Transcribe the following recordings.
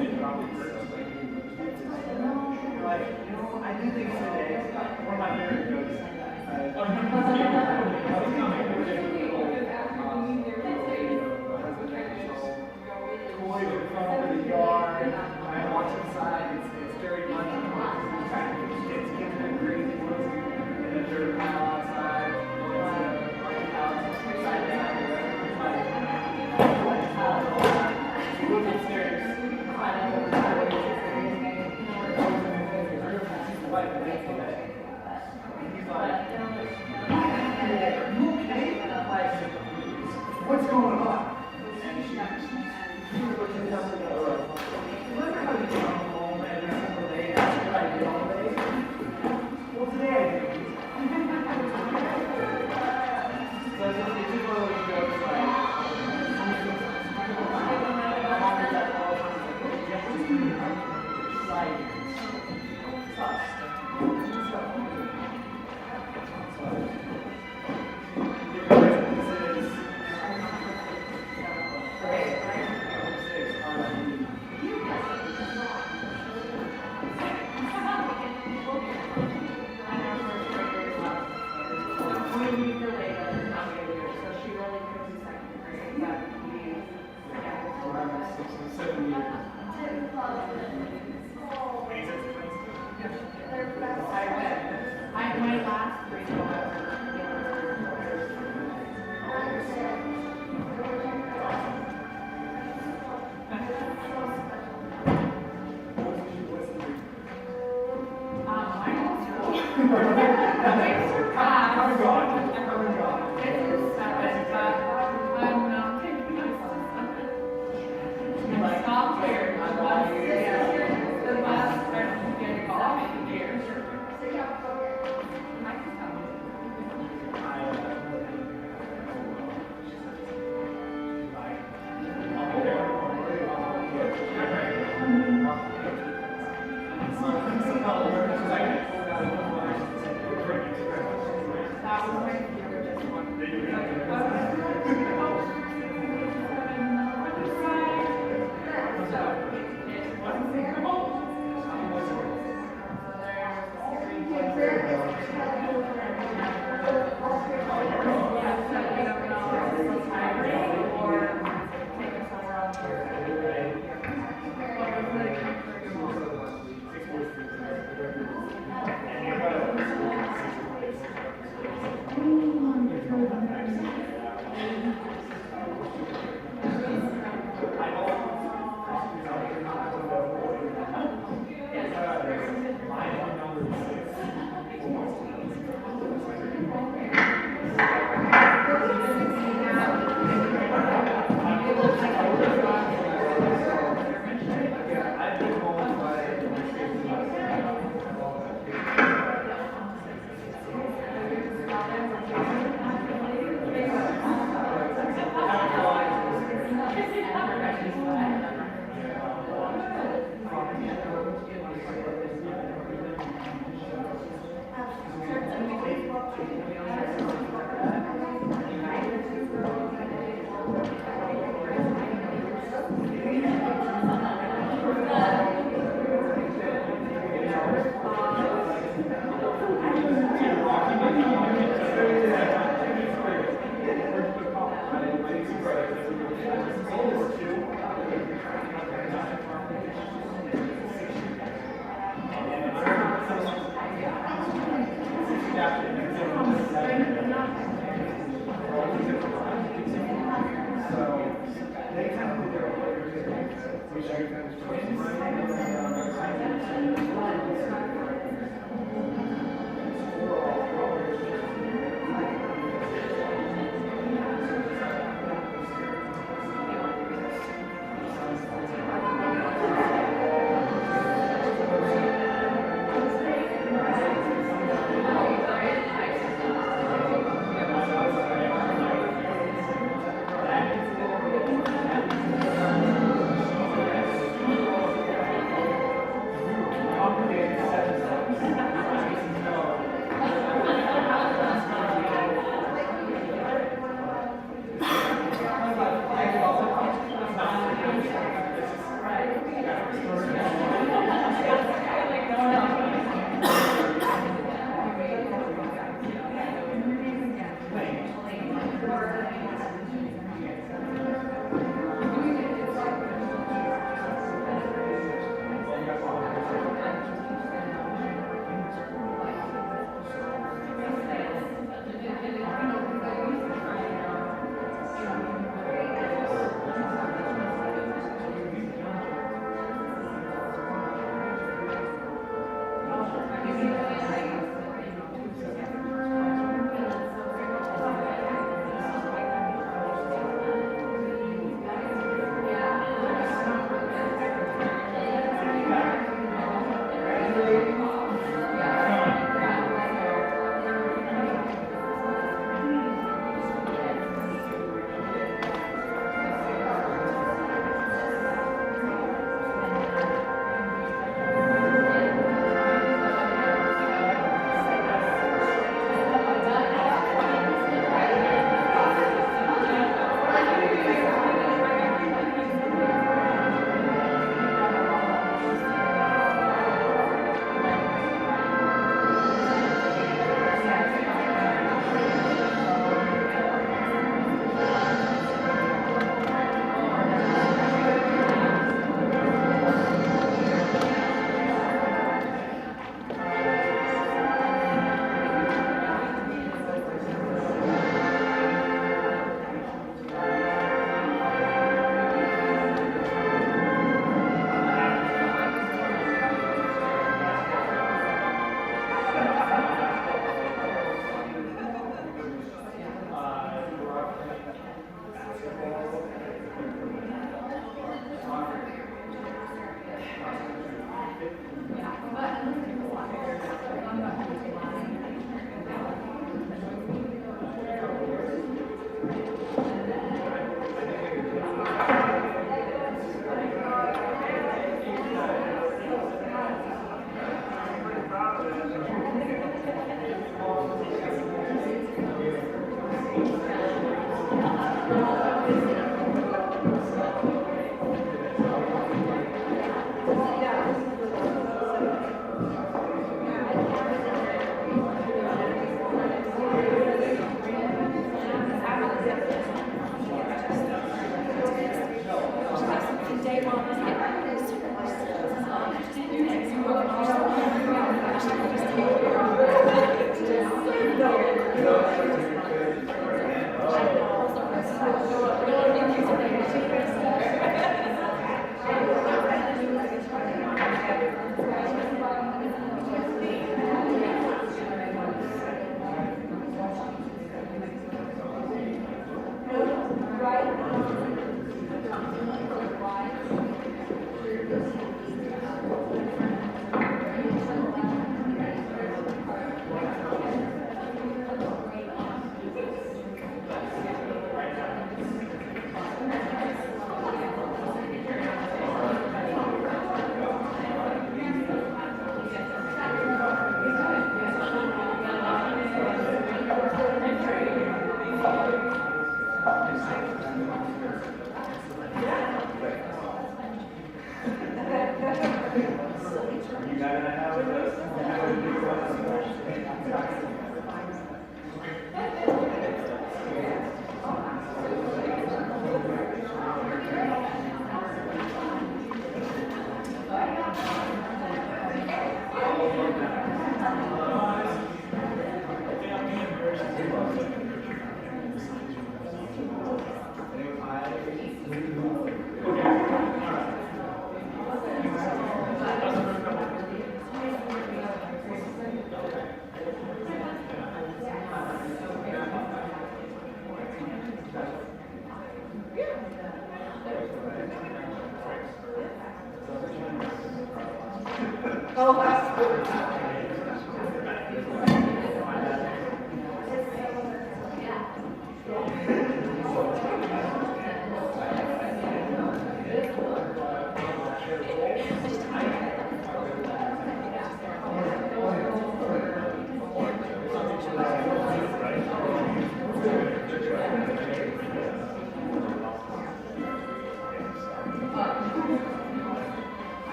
I do think today, one of my favorite jokes. Toys in front of the yard. I watch inside. It's very much kids are crazy. In the dirt pile outside. Upside down. You look upstairs. What's going on? And she was looking up the door. Remember how you come home and you're late? After I get all day? Well, today I did. So it's just one of those jokes like,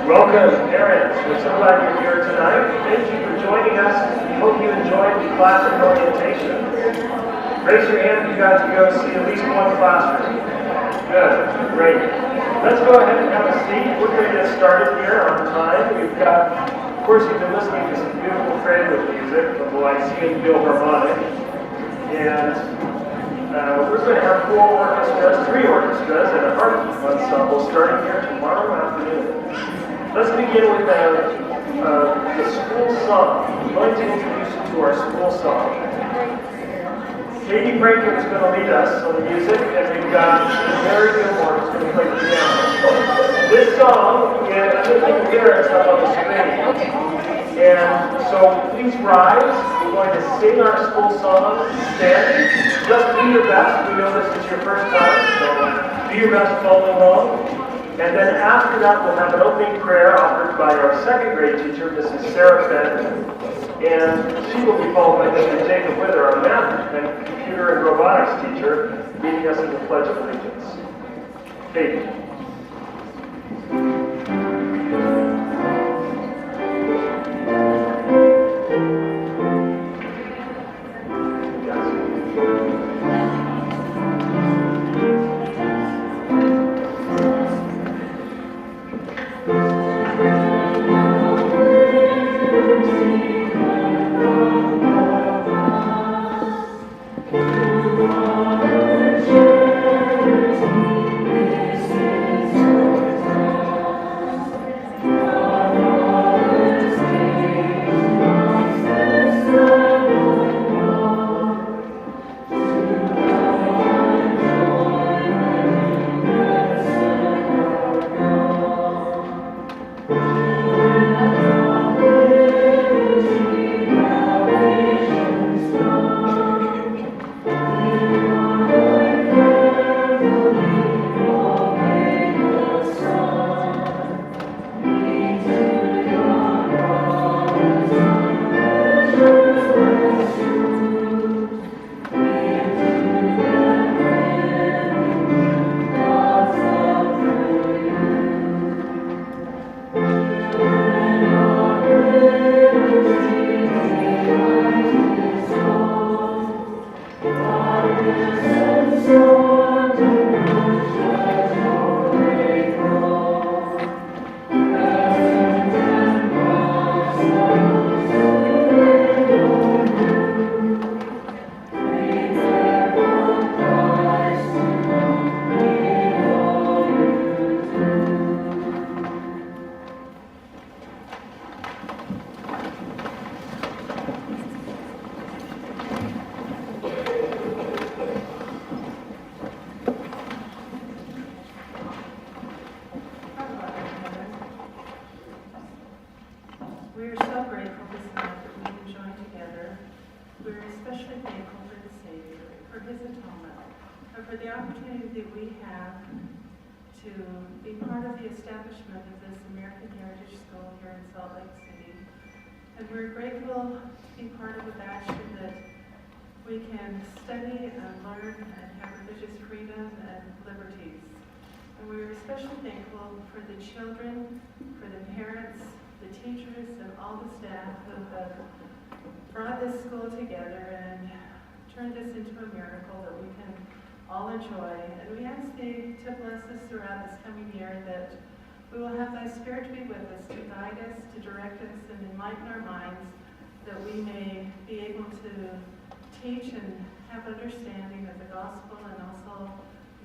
Welcome, parents. We're so glad you're here tonight. Thank you for joining us. We hope you enjoyed the classroom orientation. Raise your hand if you got to go see at least one classroom. Good, great. Let's go ahead and have a seat. We're going to get started here on time. We've got, of course, you've been listening to some beautiful trailer music from the Lyceum Philharmonic. And we're going to have 4 orchestras, 3 orchestras, and a harp ensemble starting here tomorrow afternoon. Let's begin with the school song. I'm going to introduce you to our school song. Katie Franken is going to lead us on the music, and we've got Mary Gilmore who's going to play the piano. This song, and I'm going to put the lyrics up on the screen. And so please rise. We're going to sing our school song standing. Just do your best. We know this is your first time, so do your best following along. And then after that, we'll have an opening prayer offered by our 2nd grade teacher, Mrs. Sarah Fenton. And she will be followed by Mr. Jacob Wither, our math and computer and robotics teacher, leading us in the Pledge of Allegiance. Katie. We're grateful to be part of a batch that we can study and learn and have religious freedom and liberties. And we're especially thankful for the children, for the parents, the teachers, and all the staff who have brought this school together and turned this into a miracle that we can all enjoy. And we ask Thee to bless us throughout this coming year, that we will have Thy Spirit to be with us, to guide us, to direct us, and enlighten our minds, that we may be able to teach and have understanding of the gospel and also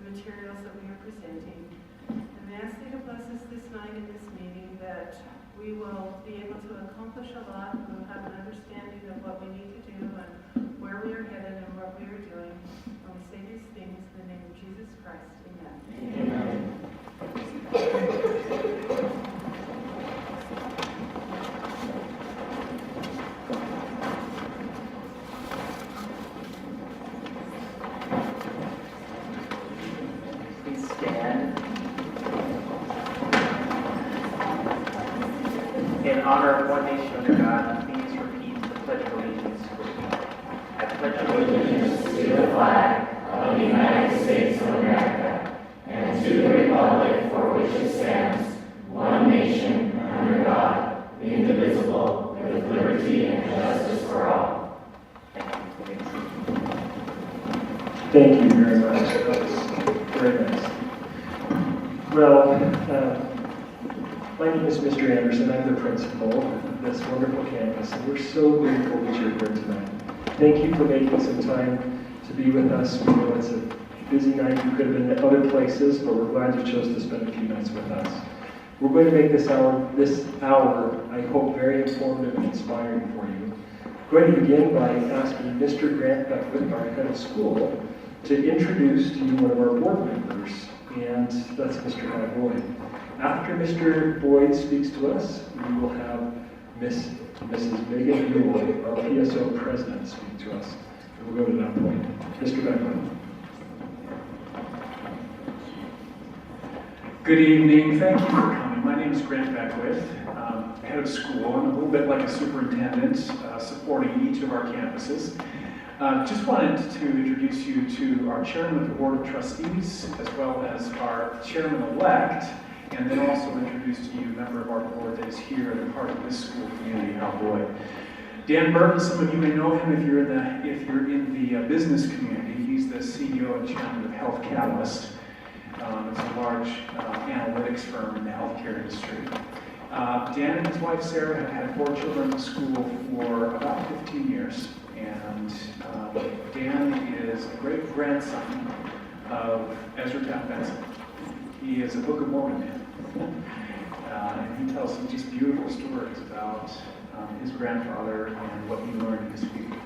the materials that we are presenting. And we ask Thee to bless us this night in this meeting, that we will be able to accomplish a lot. We will have an understanding of what we need to do and where we are headed and what we are doing. And we say these things in the name of Jesus Christ. Amen. Amen. Please stand. In honor of one nation under God, please repeat the Pledge of Allegiance with me. I pledge allegiance to the flag of the United States of America and to the republic for which it stands, one nation, My name is Mr. Anderson. I'm the principal of this wonderful campus, and we're so grateful that you're here tonight. Thank you for making some time to be with us. We know it's a busy night. You could have been at other places, but we're glad you chose to spend a few minutes with us. We're going to make this hour, I hope, very informative and inspiring for you. I'm going to begin by asking Mr. Grant Beckwith, our head of school, to introduce to you one of our board members, and that's Mr. Guy Boyd. After Mr. Boyd speaks to us, we will have Mrs. Megan Buell, our PSO president, speak to us. And we'll go to that point. Mr. Beckwith. Good evening. Thank you for coming. My name is Grant Beckwith, head of school. I'm a little bit like a superintendent supporting each of our campuses. Just wanted to introduce you to our chairman of the board of trustees, as well as our chairman-elect, and then also introduce to you a member of our board that is here and a part of this school community, Hal Boyd. Dan Burton, some of you may know him if you're in the business community. He's the CEO and chairman of Health Catalyst. It's a large analytics firm in the healthcare industry. Dan and his wife Sarah have had 4 children in the school for about 15 years. And Dan is a great grandson of Ezra Taft Benson. He is a Book of Mormon man. And he tells some just beautiful stories about his grandfather and what he learned in his field.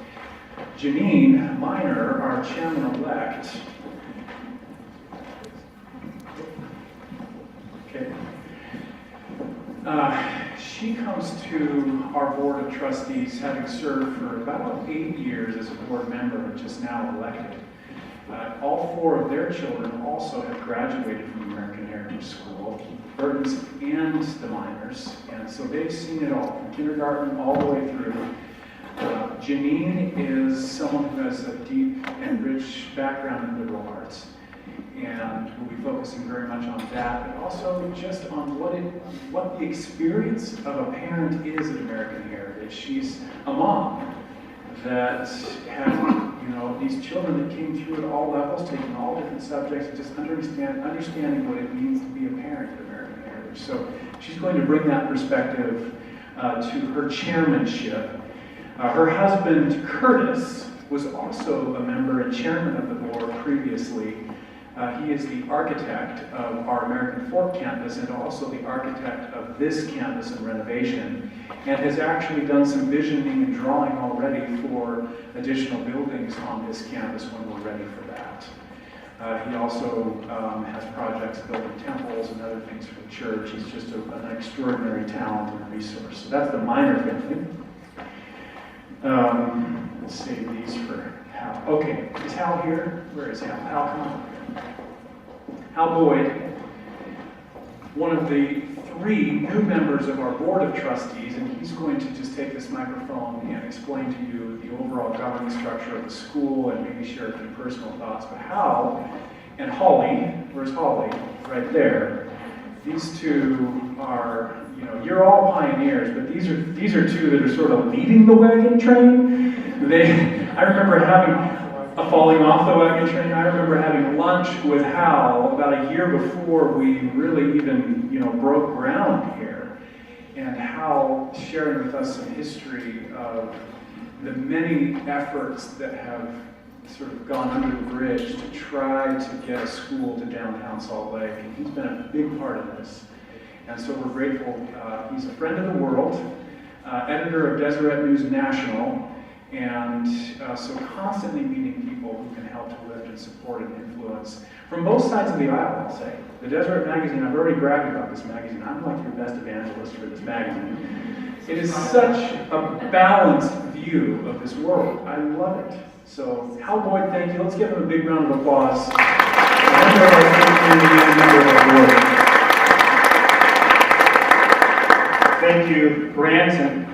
Janine Miner, our chairman-elect, she comes to our board of trustees having served for about 8 years as a board member, just now elected. All 4 of their children also have graduated from American Heritage School, Burton's and the Miners, and so they've seen it all, from kindergarten all the way through. Janine is someone who has a deep and rich background in liberal arts, and we'll be focusing very much on that, but also just on what the experience of a parent is at American Heritage. She's a mom that had, these children that came through at all levels, taking all different subjects, and just understanding what it means to be a parent at American Heritage. So she's going to bring that perspective to her chairmanship. Her husband, Curtis, was also a member and chairman of the board previously. He is the architect of our American Fork campus and also the architect of this campus and renovation, and has actually done some visioning and drawing already for additional buildings on this campus when we're ready for that. He also has projects building temples and other things for the church. He's just an extraordinary talent and resource. So that's the Miner family. Let's save these for Hal. Okay, is Hal here? Where is Hal? Hal, come on. Hal Boyd, one of the 3 new members of our board of trustees, and he's going to just take this microphone and explain to you the overall governing structure of the school and maybe share a few personal thoughts. But Hal and Holly, where's Holly? Right there. These 2 are, you're all pioneers, but these are 2 that are sort of leading the wagon train. I remember having falling off the wagon train. I remember having lunch with Hal about a year before we really even, broke ground here, and Hal sharing with us some history of the many efforts that have sort of gone under the bridge to try to get a school to downtown Salt Lake, and he's been a big part of this. And so we're grateful. He's a friend of the world, editor of Deseret News National, and so constantly meeting people who can help to lift and support and influence from both sides of the aisle, I'll say. The Deseret magazine, I've already bragged about this magazine. I'm like your best evangelist for this magazine. It is such a balanced view of this world. I love it. So, Hal Boyd, thank you. Let's give him a big round of applause. Thank you, Grant, and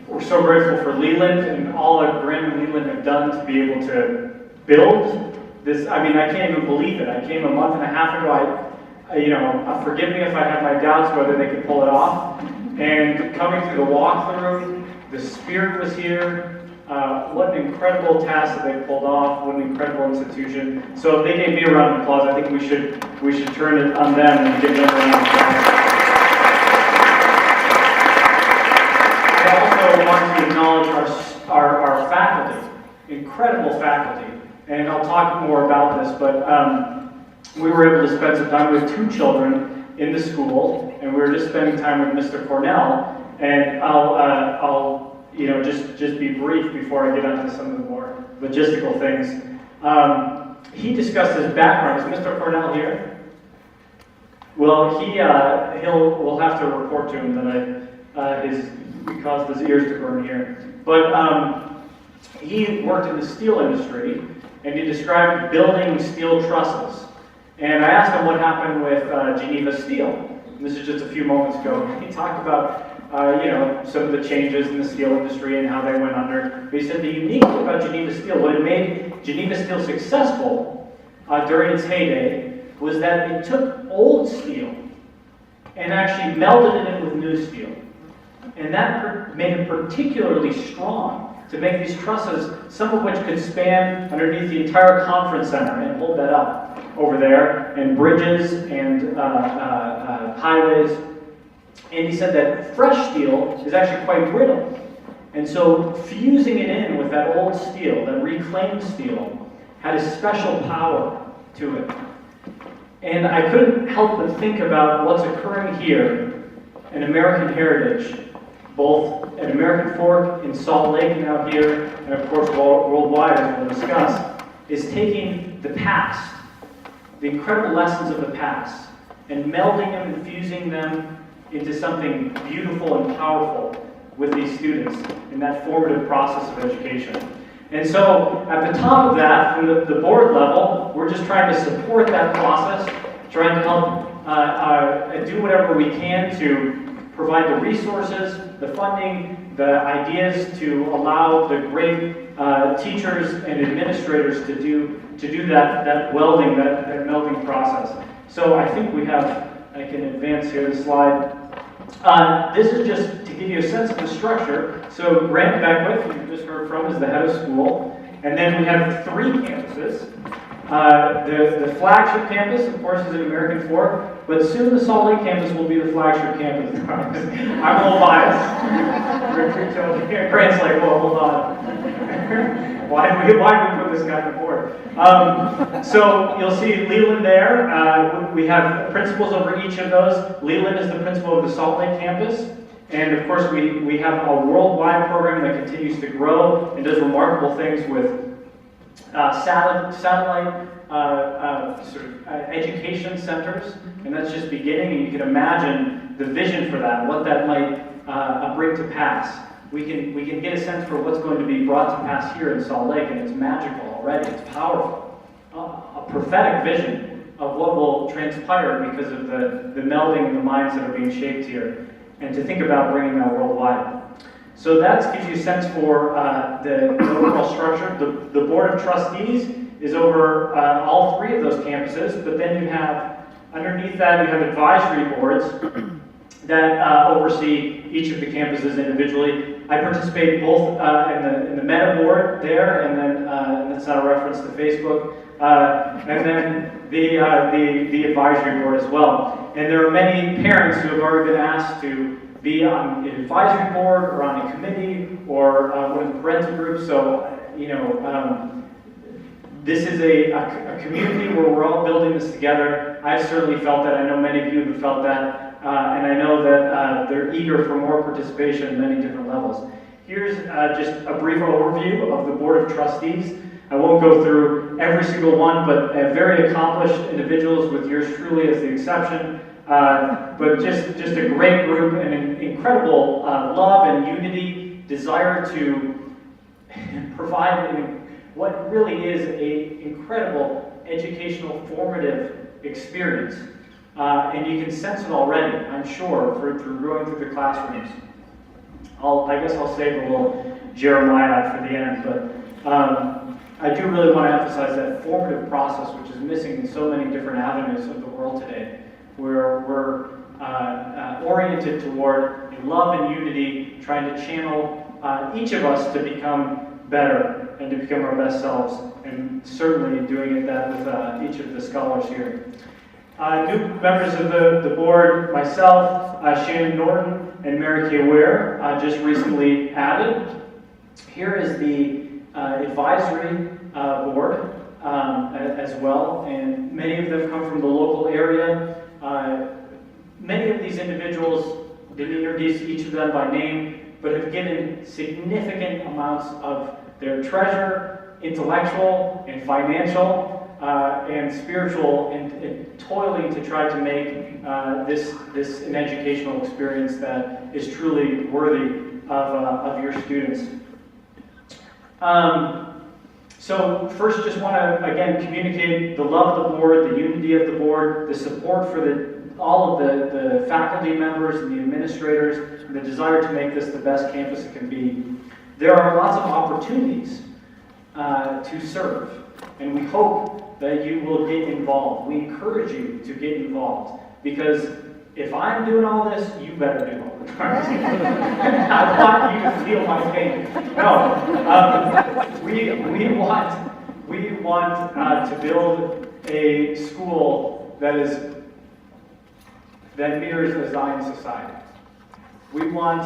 we're so grateful for Leland and all that Grant and Leland have done to be able to build this. I mean, I can't even believe it. I came a month and a half ago. Forgive me if I have my doubts whether they could pull it off. And coming through the walkthrough, the spirit was here. What an incredible task that they pulled off. What an incredible institution. So if they gave me a round of applause, I think we should turn it on them and give them a round of applause. to acknowledge our faculty, incredible faculty. And I'll talk more about this, but we were able to spend some time with 2 children in the school, and we were just spending time with Mr. Cornell. And I'll just be brief before I get onto some of the more logistical things. He discussed his background. Is Mr. Cornell here? Well, we'll have to report to him that we caused his ears to burn here. But he worked in the steel industry, and he described building steel trusses. And I asked him what happened with Geneva Steel. And this is just a few moments ago. He talked about some of the changes in the steel industry and how they went under. But he said the unique thing about Geneva Steel, what had made Geneva Steel successful during its heyday, was that it took old steel and actually melded it in with new steel. And that made it particularly strong to make these trusses, some of which could span underneath the entire conference center and hold that up over there, and bridges and highways. And he said that fresh steel is actually quite brittle. And so fusing it in with that old steel, that reclaimed steel, had a special power to it. And I couldn't help but think about what's occurring here in American heritage, both at American Fork, in Salt Lake, now here, and of course worldwide, as we'll discuss, is taking the past, the incredible lessons of the past, and melding them and fusing them into something beautiful and powerful with these students in that formative process of education. And so, at the top of that, from the board level, we're just trying to support that process, trying to help do whatever we can to provide the resources, the funding, the ideas to allow the great teachers and administrators to do that welding, that melding process. So I think I can advance here the slide. This is just to give you a sense of the structure. So Grant Beckwith, who you just heard from, is the head of school. And then we have 3 campuses. The flagship campus, of course, is in American Fork, but soon the Salt Lake campus will be the flagship campus. I'm a little biased. Grant's like, well, hold on. Why did we put this guy on the board? So you'll see Leland there. We have principals over each of those. Leland is the principal of the Salt Lake campus. And of course, we have a worldwide program that continues to grow and does remarkable things with satellite education centers, and that's just beginning. And you can imagine the vision for that, what that might bring to pass. We can get a sense for what's going to be brought to pass here in Salt Lake, and it's magical already. It's powerful, a prophetic vision of what will transpire because of the melding of the minds that are being shaped here, and to think about bringing that worldwide. So that gives you a sense for the overall structure. The Board of Trustees is over all 3 of those campuses, but then you have, underneath that, you have advisory boards that oversee each of the campuses individually. I participate both in the meta board there, and then that's not a reference to Facebook, and then the advisory board as well. And there are many parents who have already been asked to be on an advisory board or on a committee or one of the parental groups. So, this is a community where we're all building this together. I've certainly felt that. I know many of you have felt that. And I know that they're eager for more participation at many different levels. Here's just a brief overview of the Board of Trustees. I won't go through every single one, but very accomplished individuals, with yours truly as the exception. But just a great group and an incredible love and unity, desire to provide what really is an incredible educational formative experience. And you can sense it already, I'm sure, through going through the classrooms. I guess I'll save a little Jeremiah for the end, but I do really want to emphasize that formative process, which is missing in so many different avenues of the world today, where we're oriented toward love and unity, trying to channel each of us to become better and to become our best selves, and certainly doing that with each of the scholars here. New members of the board, myself, Shannon Norton, and Mary Kay Ware, just recently added. Here is the advisory board as well, and many of them come from the local area. Many of these individuals, didn't introduce each of them by name, but have given significant amounts of their treasure, intellectual and financial, and spiritual, and toiling to try to make this an educational experience that is truly worthy of your students. So first, just want to again communicate the love of the board, the unity of the board, the support for all of the faculty members and the administrators, and the desire to make this the best campus it can be. There are lots of opportunities to serve, and we hope that you will get involved. We encourage you to get involved, because if I'm doing all this, you better do all this. I want you to feel my pain. No, we want to build a school that mirrors a Zion society. We want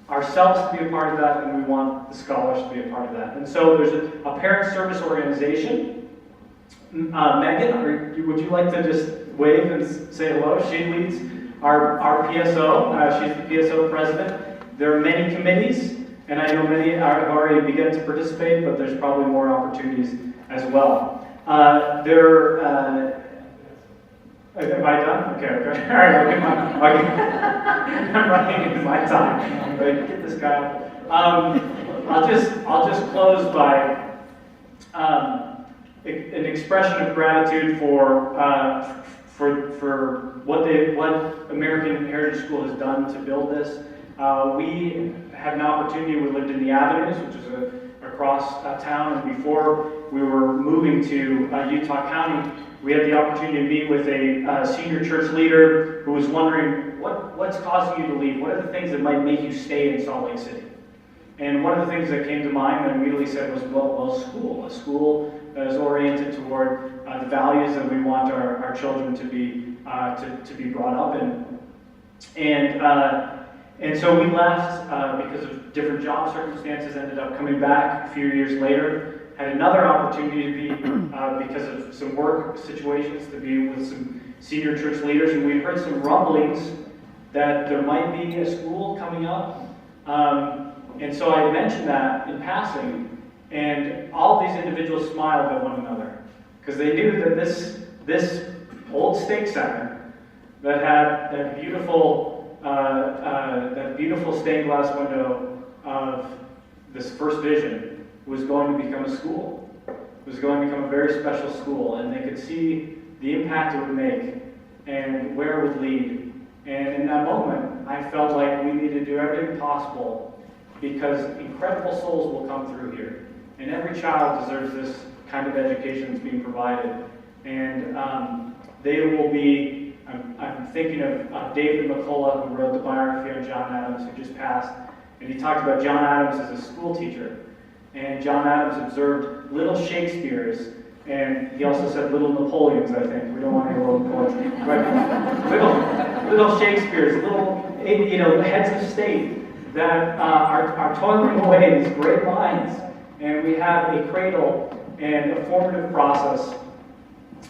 ourselves to be a part of that, and we want the scholars to be a part of that. And so there's a parent service organization. Megan, would you like to just wave and say hello? She leads our PSO. She's the PSO president. There are many committees, and I know many have already begun to participate, but there's probably more opportunities as well. Am I done? Okay. All right, I'm running into my time. But get this guy up. I'll just close by an expression of gratitude for what American Heritage School has done to build this. We had an opportunity. We lived in the Avenues, which is across town, and before we were moving to Utah County, we had the opportunity to meet with a senior church leader who was wondering what's causing you to leave. What are the things that might make you stay in Salt Lake City? And one of the things that came to mind and I immediately said was, a school that is oriented toward the values that we want our children to be brought up in. And so we left because of different job circumstances, ended up coming back a few years later, had another opportunity to be, because of some work situations, to be with some senior church leaders, and we heard some rumblings that there might be a school coming up. And so I mentioned that in passing, and all of these individuals smiled at one another, because they knew that this old stake center that had that beautiful stained glass window of this First Vision was going to become a school. It was going to become a very special school, and they could see the impact it would make and where it would lead. And in that moment, I felt like we needed to do everything possible, because incredible souls will come through here. And every child deserves this kind of education that's being provided. And they will be, I'm thinking of David McCullough, who wrote the biography on John Adams, who just passed. And he talked about John Adams as a school teacher. And John Adams observed little Shakespeares, and he also said little Napoleons, I think. We don't want any little Napoleons. But little Shakespeares, little heads of state that are toiling away these great minds. And we have a cradle and a formative process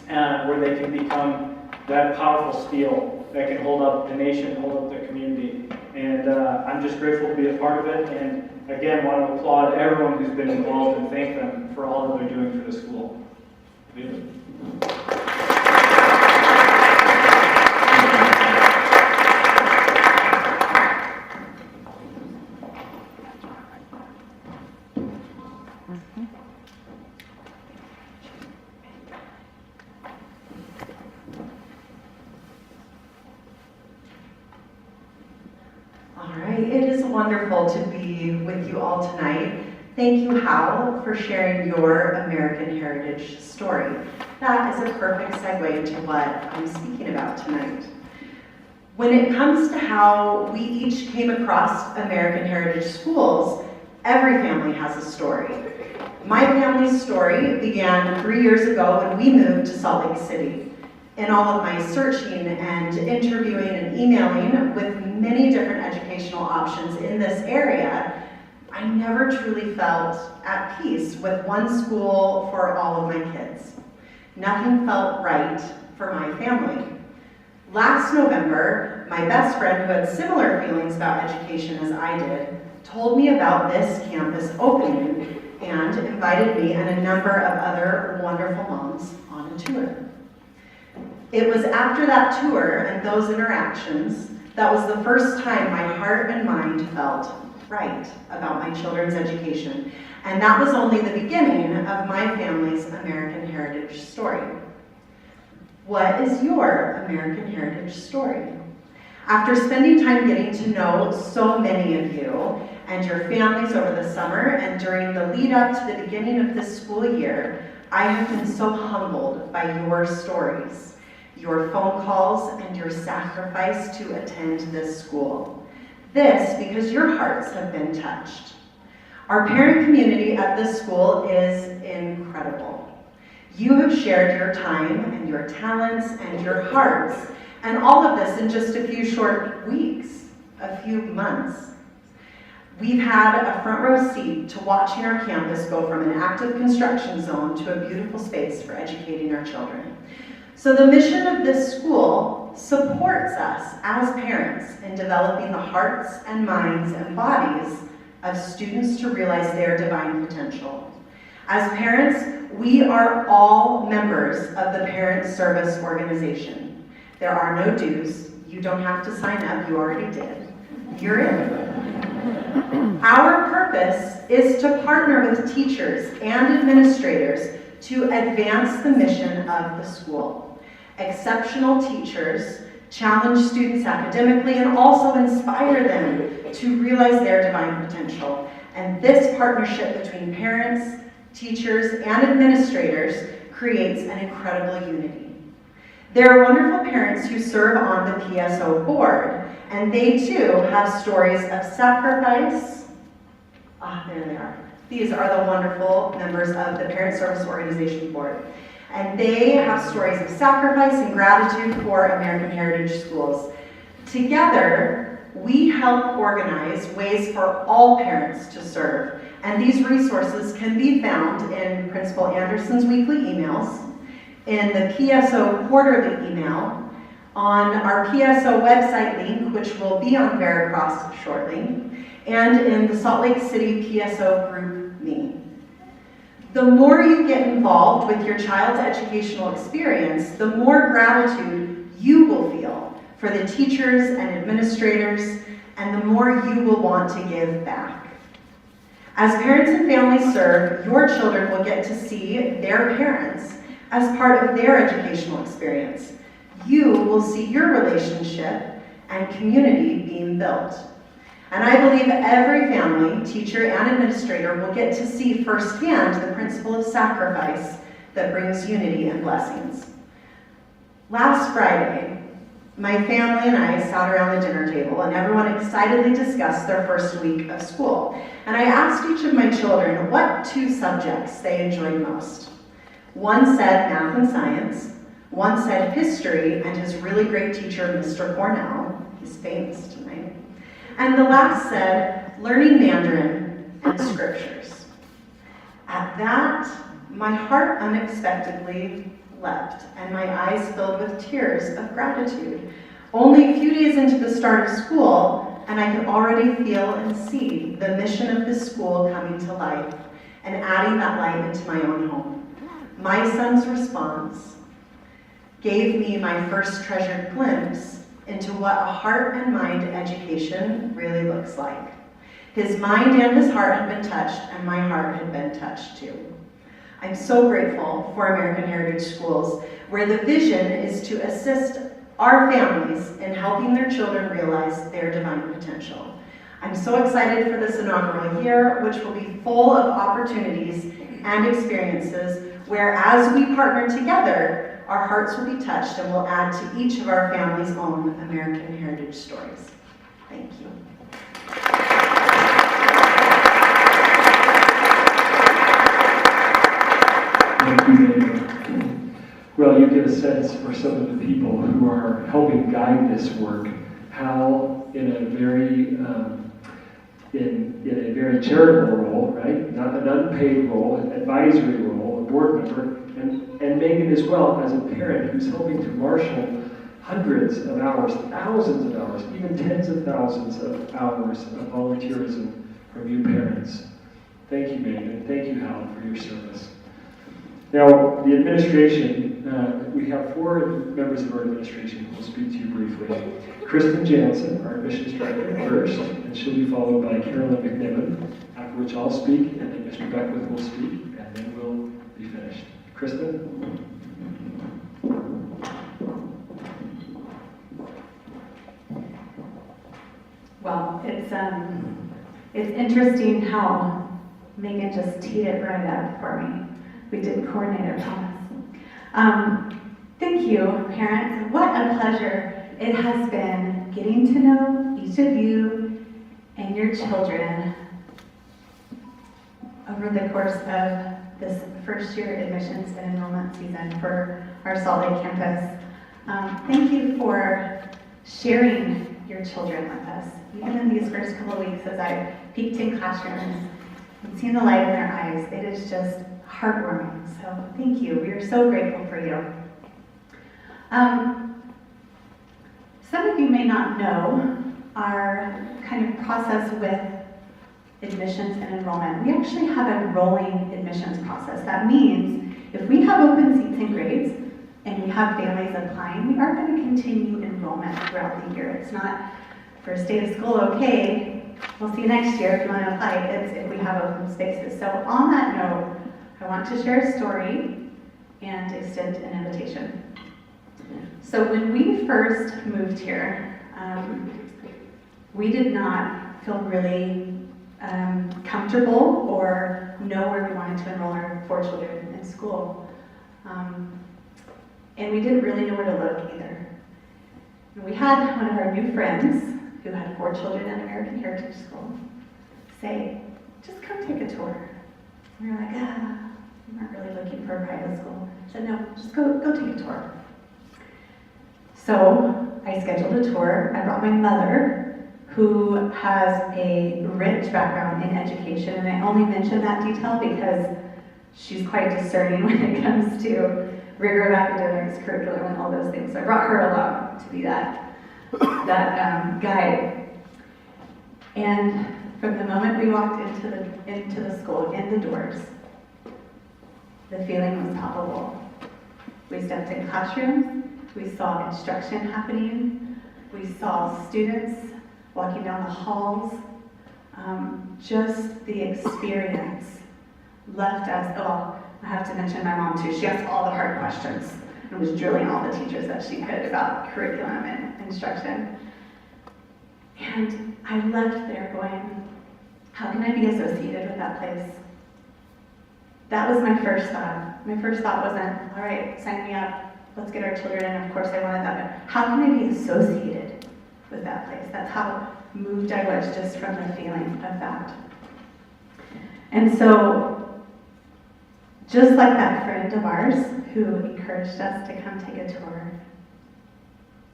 where they can become that powerful steel that can hold up the nation, hold up the community. And I'm just grateful to be a part of it. And again, want to applaud everyone who's been involved and thank them for all that they're doing for the school. All right, it is wonderful to be with you all tonight. Thank you, Hal, for sharing your American Heritage story. That is a perfect segue to what I'm speaking about tonight. When it comes to how we each came across American Heritage schools, every family has a story. My family's story began 3 years ago when we moved to Salt Lake City. In all of my searching and interviewing and emailing with many different educational options in this area, I never truly felt at peace with one school for all of my kids. Nothing felt right for my family. Last November, my best friend, who had similar feelings about education as I did, told me about this campus opening and invited me and a number of other wonderful moms on a tour. It was after that tour and those interactions that was the first time my heart and mind felt right about my children's education. And that was only the beginning of my family's American heritage story. What is your American heritage story? After spending time getting to know so many of you and your families over the summer and during the lead up to the beginning of this school year, I have been so humbled by your stories, your phone calls, and your sacrifice to attend this school. This because your hearts have been touched. Our parent community at this school is incredible. You have shared your time and your talents and your hearts, and all of this in just a few short weeks, a few months. We've had a front row seat to watching our campus go from an active construction zone to a beautiful space for educating our children. So the mission of this school supports us as parents in developing the hearts and minds and bodies of students to realize their divine potential. As parents, we are all members of the Parent Service Organization. There are no dues. You don't have to sign up. You already did. You're in. Our purpose is to partner with teachers and administrators to advance the mission of the school. Exceptional teachers challenge students academically and also inspire them to realize their divine potential. And this partnership between parents, teachers, and administrators creates an incredible unity. There are wonderful parents who serve on the PSO board, and they too have stories of sacrifice. There they are. These are the wonderful members of the Parent Service Organization Board. And they have stories of sacrifice and gratitude for American Heritage Schools. Together, we help organize ways for all parents to serve. And these resources can be found in Principal Anderson's weekly emails, in the PSO quarterly email, on our PSO website link, which will be on Veracross shortly, and in the Salt Lake City PSO group me. The more you get involved with your child's educational experience, the more gratitude you will feel for the teachers and administrators, and the more you will want to give back. As parents and families serve, your children will get to see their parents as part of their educational experience. You will see your relationship and community being built. And I believe every family, teacher, and administrator will get to see firsthand the principle of sacrifice that brings unity and blessings. Last Friday, my family and I sat around the dinner table, and everyone excitedly discussed their first week of school. And I asked each of my children what 2 subjects they enjoyed most. One said math and science, one said history and his really great teacher, Mr. Cornell. He's famous tonight. And the last said learning Mandarin and scriptures. At that, my heart unexpectedly leapt and my eyes filled with tears of gratitude. Only a few days into the start of school, and I could already feel and see the mission of this school coming to life and adding that light into my own home. My son's response gave me my first treasured glimpse into what a heart and mind education really looks like. His mind and his heart had been touched, and my heart had been touched too. I'm so grateful for American Heritage Schools, where the vision is to assist our families in helping their children realize their divine potential. I'm so excited for this inaugural year, which will be full of opportunities and experiences where, as we partner together, our hearts will be touched and will add to each of our family's own American heritage stories. Thank you. Thank you, Daniel. Well, you get a sense for some of the people who are helping guide this work, how in a very in a very charitable role, right? Not an unpaid role, an advisory role, a board member, and Megan as well as a parent who's helping to marshal hundreds of hours, thousands of hours, even tens of thousands of hours of volunteerism from you parents. Thank you, Megan, and thank you, Hal, for your service. Now, the administration, we have 4 members of our administration who will speak to you briefly. Kristen Jansen, our admissions director, first, and she'll be followed by Carolyn McNiven, after which I'll speak, and then Mr. Beckwith will speak, and then we'll be finished. Kristen? Well, it's interesting how Megan just teed it right up for me. We did coordinate, I promise. Thank you, parents. What a pleasure it has been getting to know each of you and your children over the course of this first year admissions and enrollment season for our Salt Lake campus. Thank you for sharing your children with us. Even in these first couple of weeks as I peeked in classrooms and seen the light in their eyes, it is just heartwarming. So thank you. We are so grateful for you. Some of you may not know our kind of process with admissions and enrollment. We actually have a rolling admissions process. That means if we have open seats and grades and we have families applying, we are going to continue enrollment throughout the year. It's not first day of school, okay, we'll see you next year if you want to apply. It's if we have open spaces. So on that note, I want to share a story and extend an invitation. So when we first moved here, we did not feel really comfortable or know where we wanted to enroll our 4 children in school. And we didn't really know where to look either. And we had one of our new friends who had 4 children at American Heritage School say, just come take a tour. And we were like, we weren't really looking for a private school. I said, no, just go take a tour. So I scheduled a tour. I brought my mother, who has a rich background in education, and I only mention that detail because she's quite discerning when it comes to rigor of academics, curriculum, and all those things. So I brought her along to be that guide. And from the moment we walked into the school, in the doors, the feeling was palpable. We stepped in classrooms, we saw instruction happening, we saw students walking down the halls. Just the experience left us, I have to mention my mom too. She asked all the hard questions and was drilling all the teachers that she could about curriculum and instruction. And I left there going, how can I be associated with that place? That was my first thought. My first thought wasn't, all right, sign me up, let's get our children in. Of course I wanted that, but how can I be associated with that place? That's how moved I was just from the feeling of that. And so, just like that friend of ours who encouraged us to come take a tour,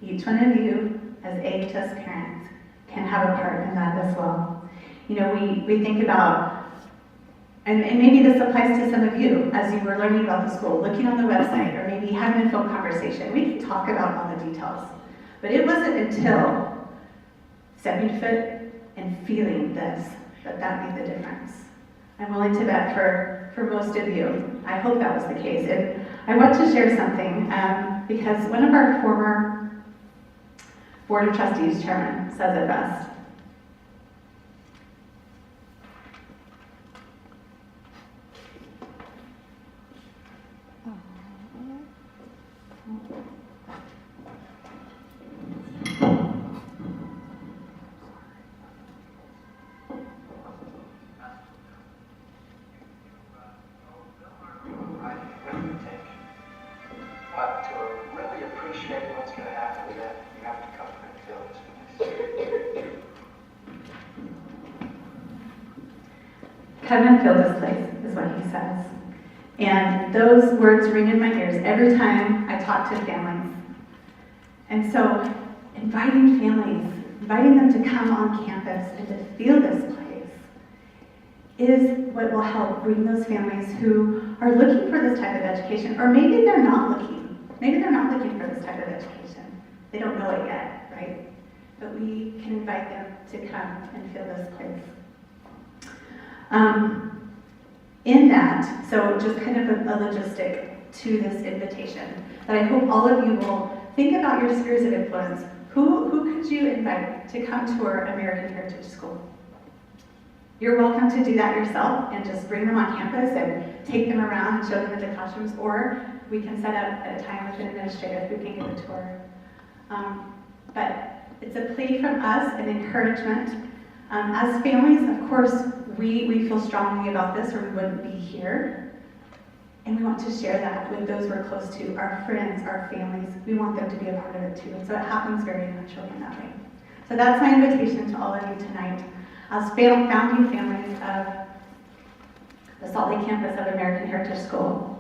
each one of you as AHS parents can have a part in that as well. You know, we think about, and maybe this applies to some of you as you were learning about the school, looking on the website, or maybe having a phone conversation. We can talk about all the details. But it wasn't until stepping foot and feeling this that made the difference. I'm willing to bet for most of you, I hope that was the case. And I want to share something because one of our former Board of Trustees chairman says it best. Come and fill this place, is what he says. And those words ring in my ears every time I talk to families. And so, inviting families, inviting them to come on campus and to feel this place is what will help bring those families who are looking for this type of education, or maybe they're not looking. Maybe they're not looking for this type of education. They don't know it yet, right? But we can invite them to come and feel this place. In that, so just kind of a logistic to this invitation, that I hope all of you will think about your spheres of influence. Who could you invite to come to our American Heritage School? You're welcome to do that yourself and just bring them on campus and take them around and show them the classrooms, or we can set up a time with an administrator who can give a tour. But it's a plea from us, an encouragement. As families, of course, we feel strongly about this or we wouldn't be here. And we want to share that with those we're close to, our friends, our families. We want them to be a part of it too. And so it happens very naturally in that way. So that's my invitation to all of you tonight. As founding families of the Salt Lake campus of American Heritage School,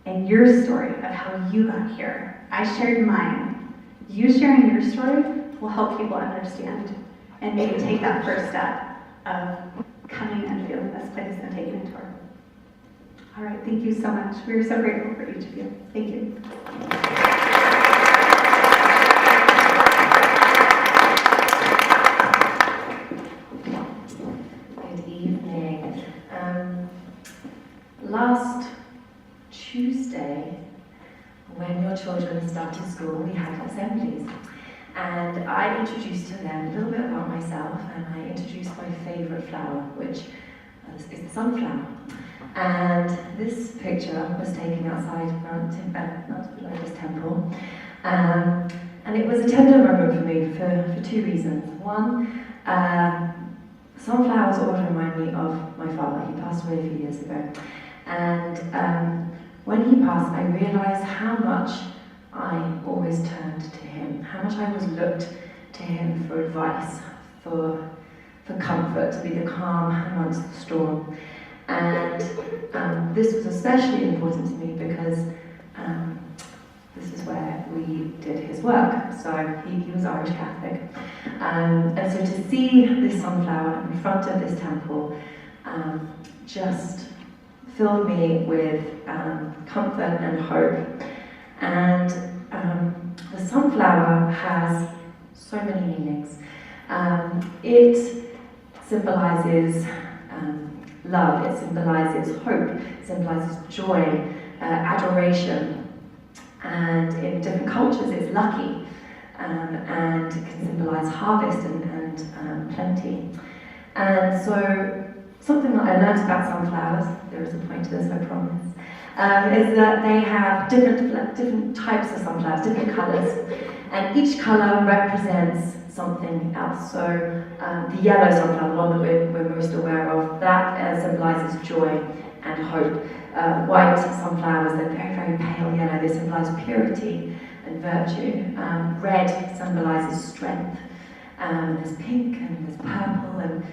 and your story of how you got here. I shared mine. You sharing your story will help people understand and maybe take that first step of coming and feeling this place and taking a tour. All right, thank you so much. We're so grateful for each of you. Thank you. Good evening. Last Tuesday, when your children started school, we had assemblies. And I introduced to them a little bit about myself, and I introduced my favourite flower, which is the sunflower. And this picture was taken outside Mount Elijah's temple. And it was a tender moment for me for two reasons. One, sunflowers always remind me of my father. He passed away a few years ago. And when he passed, I realised how much I always turned to him, how much I always looked to him for advice, for comfort, to be the calm amongst the storm. And this was especially important to me because this is where we did his work. So he was Irish Catholic. And so to see this sunflower in front of this temple just filled me with comfort and hope. And the sunflower has so many meanings. It symbolizes love, it symbolizes hope, it symbolizes joy, adoration. And in different cultures it's lucky, and it can symbolize harvest and plenty. And so something that I learned about sunflowers, there is a point to this, I promise, is that they have different types of sunflowers, different colours, and each colour represents something else. So the yellow sunflower, the one that we're most aware of, that symbolises joy and hope. White sunflowers, they're very, very pale yellow, they symbolise purity and virtue. Red symbolises strength. There's pink and there's purple,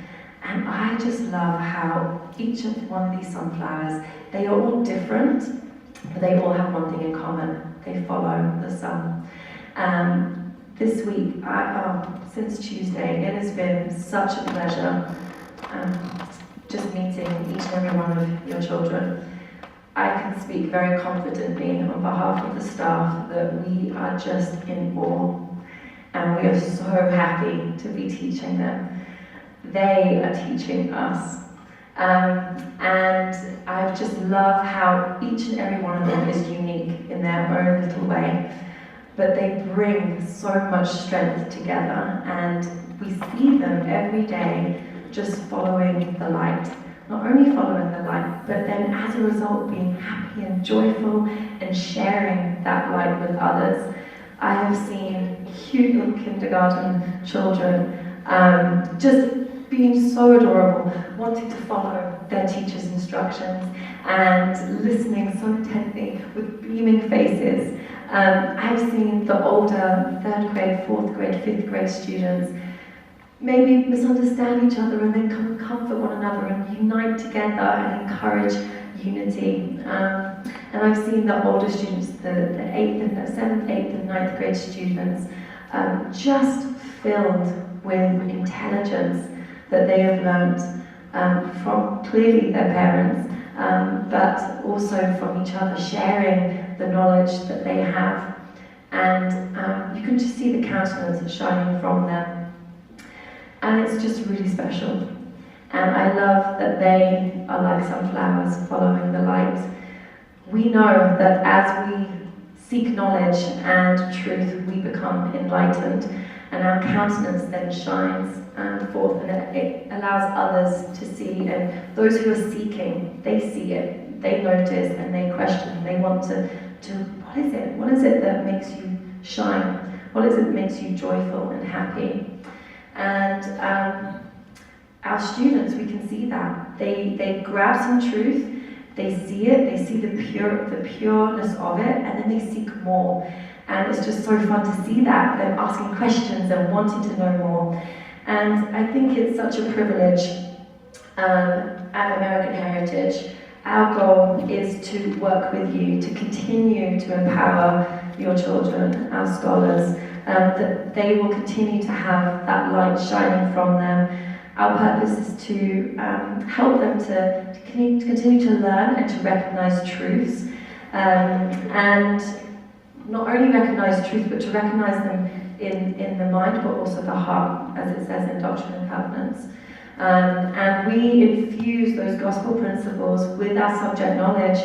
and I just love how each of one of these sunflowers, they are all different, but they all have one thing in common. They follow the sun. This week, since Tuesday, it has been such a pleasure just meeting each and every one of your children. I can speak very confidently on behalf of the staff that we are just in awe, and we are so happy to be teaching them. They are teaching us. And I just love how each and every one of them is unique in their own little way, but they bring so much strength together, and we see them every day just following the light. Not only following the light, but then as a result being happy and joyful and sharing that light with others. I have seen cute little kindergarten children just being so adorable, wanting to follow their teacher's instructions and listening so intently with beaming faces. I've seen the older 3rd grade, 4th grade, 5th grade students maybe misunderstand each other and then comfort one another and unite together and encourage unity. And I've seen the older students, the 7th, 8th, and 9th grade students, just filled with intelligence that they have learnt from clearly their parents, but also from each other, sharing the knowledge that they have. And you can just see the countenance shining from them. And it's just really special. And I love that they are like sunflowers following the light. We know that as we seek knowledge and truth, we become enlightened, and our countenance then shines forth, and it allows others to see, and those who are seeking, they see it, they notice, and they question, they want to what is it that makes you shine? What is it that makes you joyful and happy? And our students, we can see that. They grab some truth, they see it, they see the pureness of it, and then they seek more. And it's just so fun to see that, them asking questions and wanting to know more. And I think it's such a privilege at American Heritage. Our goal is to work with you, to continue to empower your children, our scholars, that they will continue to have that light shining from them. Our purpose is to help them to continue to learn and to recognize truths, and not only recognize truth, but to recognize them in the mind, but also the heart, as it says in Doctrine and Covenants. And we infuse those gospel principles with our subject knowledge,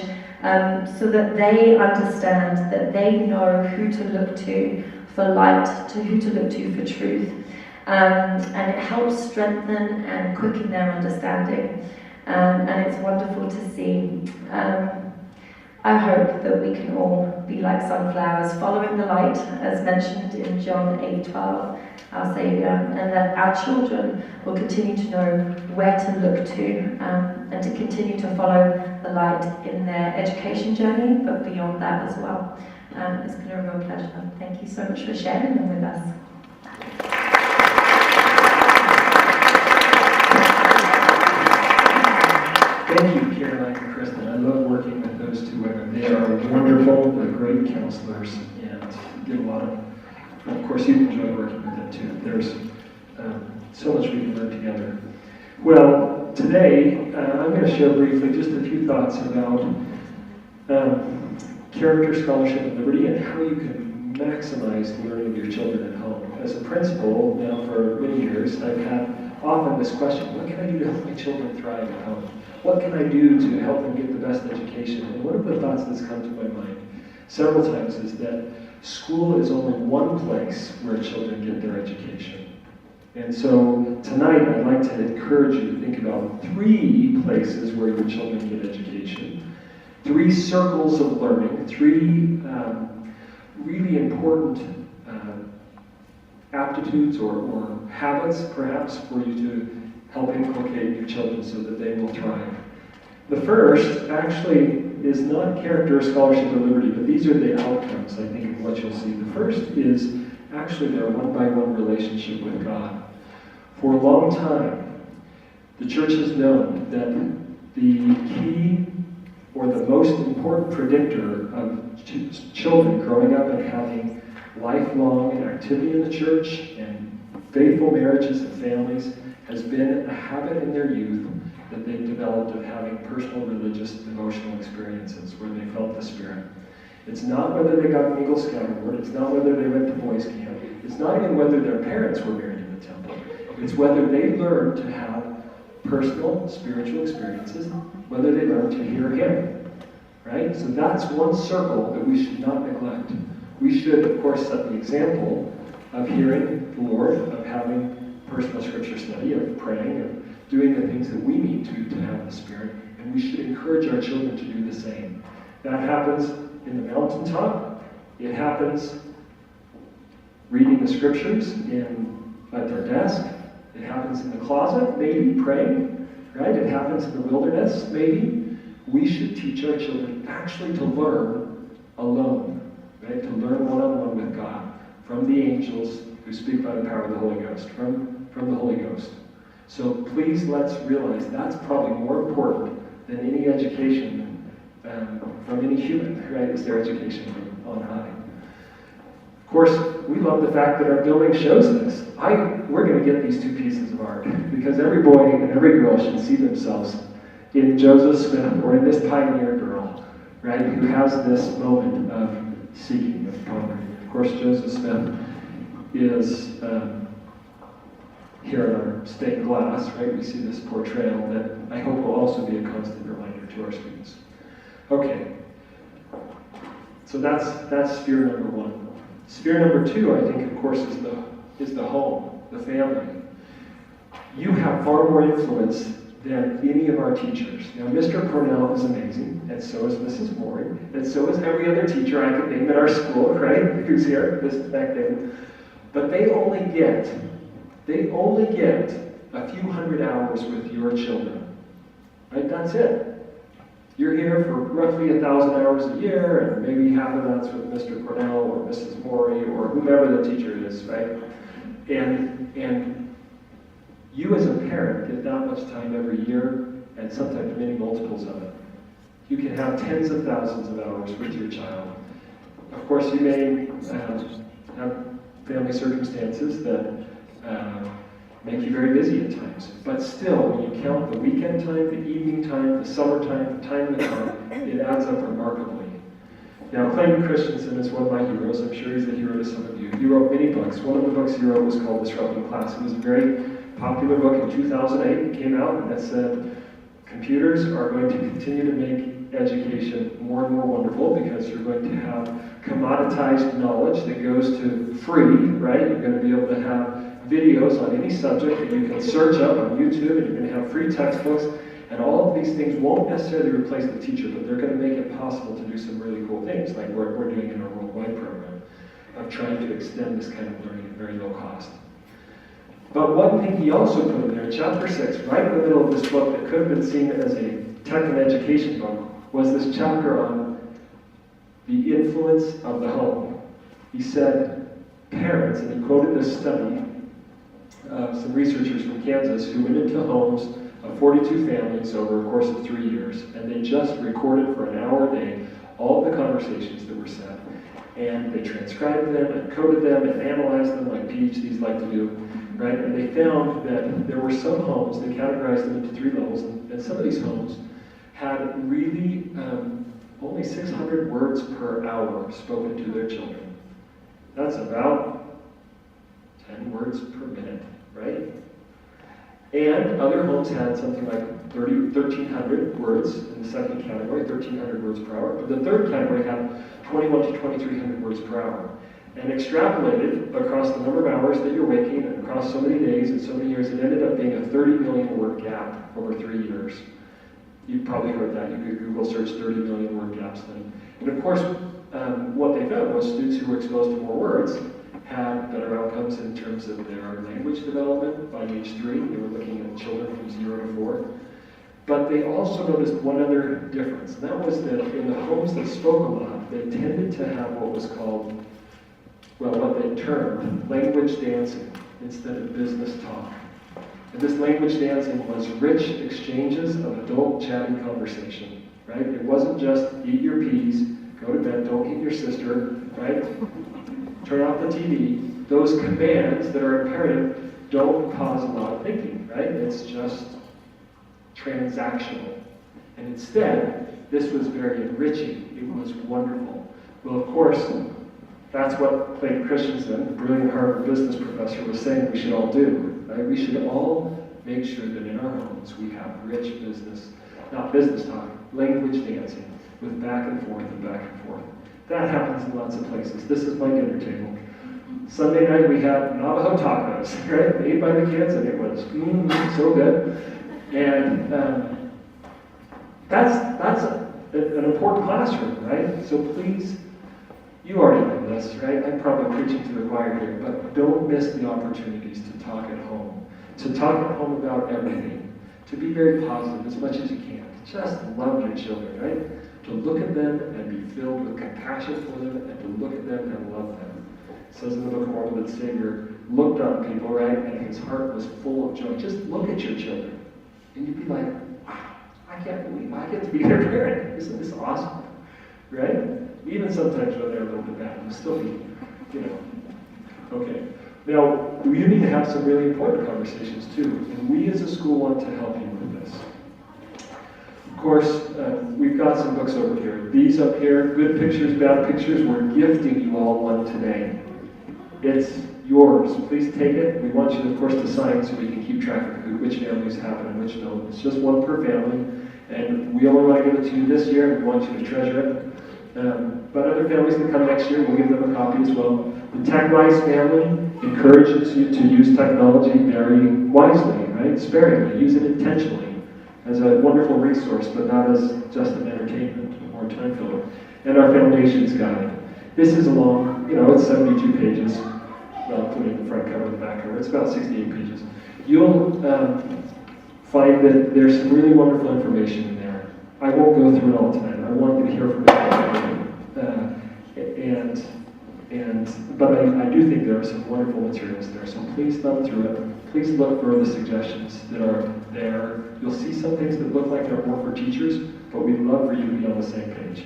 so that they understand, that they know who to look to for light, to who to look to for truth. And it helps strengthen and quicken their understanding. And it's wonderful to see. I hope that we can all be like sunflowers, following the light, as mentioned in John 8:12, our Saviour, and that our children will continue to know where to look to, and to continue to follow the light in their education journey, but beyond that as well. It's been a real pleasure. Thank you so much for sharing them with us. Thank you, Caroline and Kristen. I love working with those two women. They are wonderful, they're great counselors, and get a lot of course, you enjoy working with them too. There's so much we can learn together. Well, today, I'm going to share briefly just a few thoughts about character, scholarship, and liberty, and how you can maximize the learning of your children at home. As a principal, now for many years, I've had often this question: what can I do to help my children thrive at home? What can I do to help them get the best education? And one of the thoughts that's come to my mind several times is that school is only one place where children get their education. And so tonight I'd like to encourage you to think about 3 places where your children get education, 3 circles of learning, 3 really important aptitudes or habits perhaps for you to help inculcate your children so that they will thrive. The first actually is not character, scholarship, or liberty, but these are the outcomes, I think, of what you'll see. The first is actually their one-by-one relationship with God. For a long time, the church has known that the key or the most important predictor of children growing up and having lifelong activity in the church and faithful marriages and families has been a habit in their youth that they've developed of having personal, religious, devotional experiences where they felt the Spirit. It's not whether they got an Eagle Scout award, it's not whether they went to boys camp, it's not even whether their parents were married in the temple. It's whether they learned to have personal, spiritual experiences, whether they learned to hear Him. Right? So that's one circle that we should not neglect. We should, of course, set the example of hearing the Lord, of having personal scripture study, of praying, of doing the things that we need to have the Spirit, and we should encourage our children to do the same. That happens in the mountaintop. It happens reading the scriptures at their desk. It happens in the closet, maybe, praying. Right? It happens in the wilderness, maybe. We should teach our children actually to learn alone, right? To learn one-on-one with God from the angels who speak by the power of the Holy Ghost, from the Holy Ghost. So please let's realize that's probably more important than any education from any human, right? It's their education from on high. Of course, we love the fact that our building shows this. We're going to get these two pieces of art because every boy and every girl should see themselves in Joseph Smith or in this pioneer girl, right, who has this moment of seeking, of conquering. Of course, Joseph Smith is here in our stained glass, right? We see this portrayal that I hope will also be a constant reminder to our students. Okay, so that's sphere number one. Sphere number two, I think, of course, is the home, the family. You have far more influence than any of our teachers. Now, Mr. Cornell is amazing, and so is Mrs. Maury, and so is every other teacher I could name at our school, right? Who's here, this back then. But they only get a few hundred hours with your children, right? That's it. You're here for roughly 1,000 hours a year, and maybe half of that's with Mr. Cornell or Mrs. Maury or whomever the teacher is, right? And you as a parent get that much time every year, and sometimes many multiples of it. You can have tens of thousands of hours with your child. Of course, you may have family circumstances that make you very busy at times. But still, when you count the weekend time, the evening time, the summer time, the time in the car, it adds up remarkably. Now, Clayton Christensen is one of my heroes. I'm sure he's a hero to some of you. He wrote many books. One of the books he wrote was called Disrupting Class. It was a very popular book in 2008. It came out and it said, computers are going to continue to make education more and more wonderful because you're going to have commoditized knowledge that goes to free, right? You're going to be able to have videos on any subject that you can search up on YouTube, and you're going to have free textbooks, and all of these things won't necessarily replace the teacher, but they're going to make it possible to do some really cool things, like what we're doing in our worldwide program of trying to extend this kind of learning at very low cost. But one thing he also put in there, chapter 6, right in the middle of this book that could have been seen as a tech and education book, was this chapter on the influence of the home. He said, parents, and he quoted this study, some researchers from Kansas who went into homes of 42 families over a course of 3 years, and they just recorded for an hour a day all the conversations that were said. And they transcribed them and coded them and analyzed them like PhDs like to do, right? And they found that there were some homes, they categorized them into 3 levels, and some of these homes had really only 600 words per hour spoken to their children. That's about 10 words per minute, right? And other homes had something like 1,300 words in the second category, 1,300 words per hour. But the third category had 21 to 2,300 words per hour. And extrapolated across the number of hours that you're waking and across so many days and so many years, it ended up being a 30 million word gap over 3 years. You've probably heard that. You could Google search 30 million word gaps then. And of course, what they found was students who were exposed to more words had better outcomes in terms of their language development by age 3. They were looking at children from 0 to 4. But they also noticed one other difference, and that was that in the homes that spoke a lot, they tended to have what was called, well, what they termed language dancing instead of business talk. And this language dancing was rich exchanges of adult chatting conversation, right? It wasn't just eat your peas, go to bed, don't hit your sister, right? Turn off the TV. Those commands that are imperative don't cause a lot of thinking, right? It's just transactional. And instead, this was very enriching. It was wonderful. Well, of course, that's what Clayton Christensen, the brilliant Harvard business professor, was saying we should all do. Right? We should all make sure that in our homes we have rich business, not business talk, language dancing with back and forth and back and forth. That happens in lots of places. This is my dinner table. Sunday night we had Navajo tacos, right? Made by the kids, and it was so good. And that's an important classroom, right? So please, you already know this, right? I'm probably preaching to the choir here, but don't miss the opportunities to talk at home. To talk at home about everything. To be very positive as much as you can. Just love your children, right? To look at them and be filled with compassion for them, and to look at them and love them. It says in the book of Mormon that the Savior looked on people, right, and his heart was full of joy. Just look at your children, and you'd be like, wow, I I can't believe I get to be their parent. Isn't this awesome? Right? Even sometimes when they're a little bit bad, we'll still be, Okay. Now, we need to have some really important conversations too, and we as a school want to help you with this. Of course, we've got some books over here. These up here, good pictures, bad pictures, we're gifting you all one today. It's yours. Please take it. We want you, of course, to sign so we can keep track of which families have it and which don't. It's just one per family, and we only want to give it to you this year, and we want you to treasure it. But other families that come next year, we'll give them a copy as well. The TechWise family encourages you to use technology very wisely, right? Sparingly. Use it intentionally as a wonderful resource, but not as just an entertainment or time filler. And our Foundations Guide. This is a long, it's 72 pages. Well, including the front cover and the back cover. It's about 68 pages. You'll find that there's some really wonderful information in there. I won't go through it all tonight. I want you to hear from but I do think there are some wonderful materials there. So please thumb through it. Please look for the suggestions that are there. You'll see some things that look like they're more for teachers, but we'd love for you to be on the same page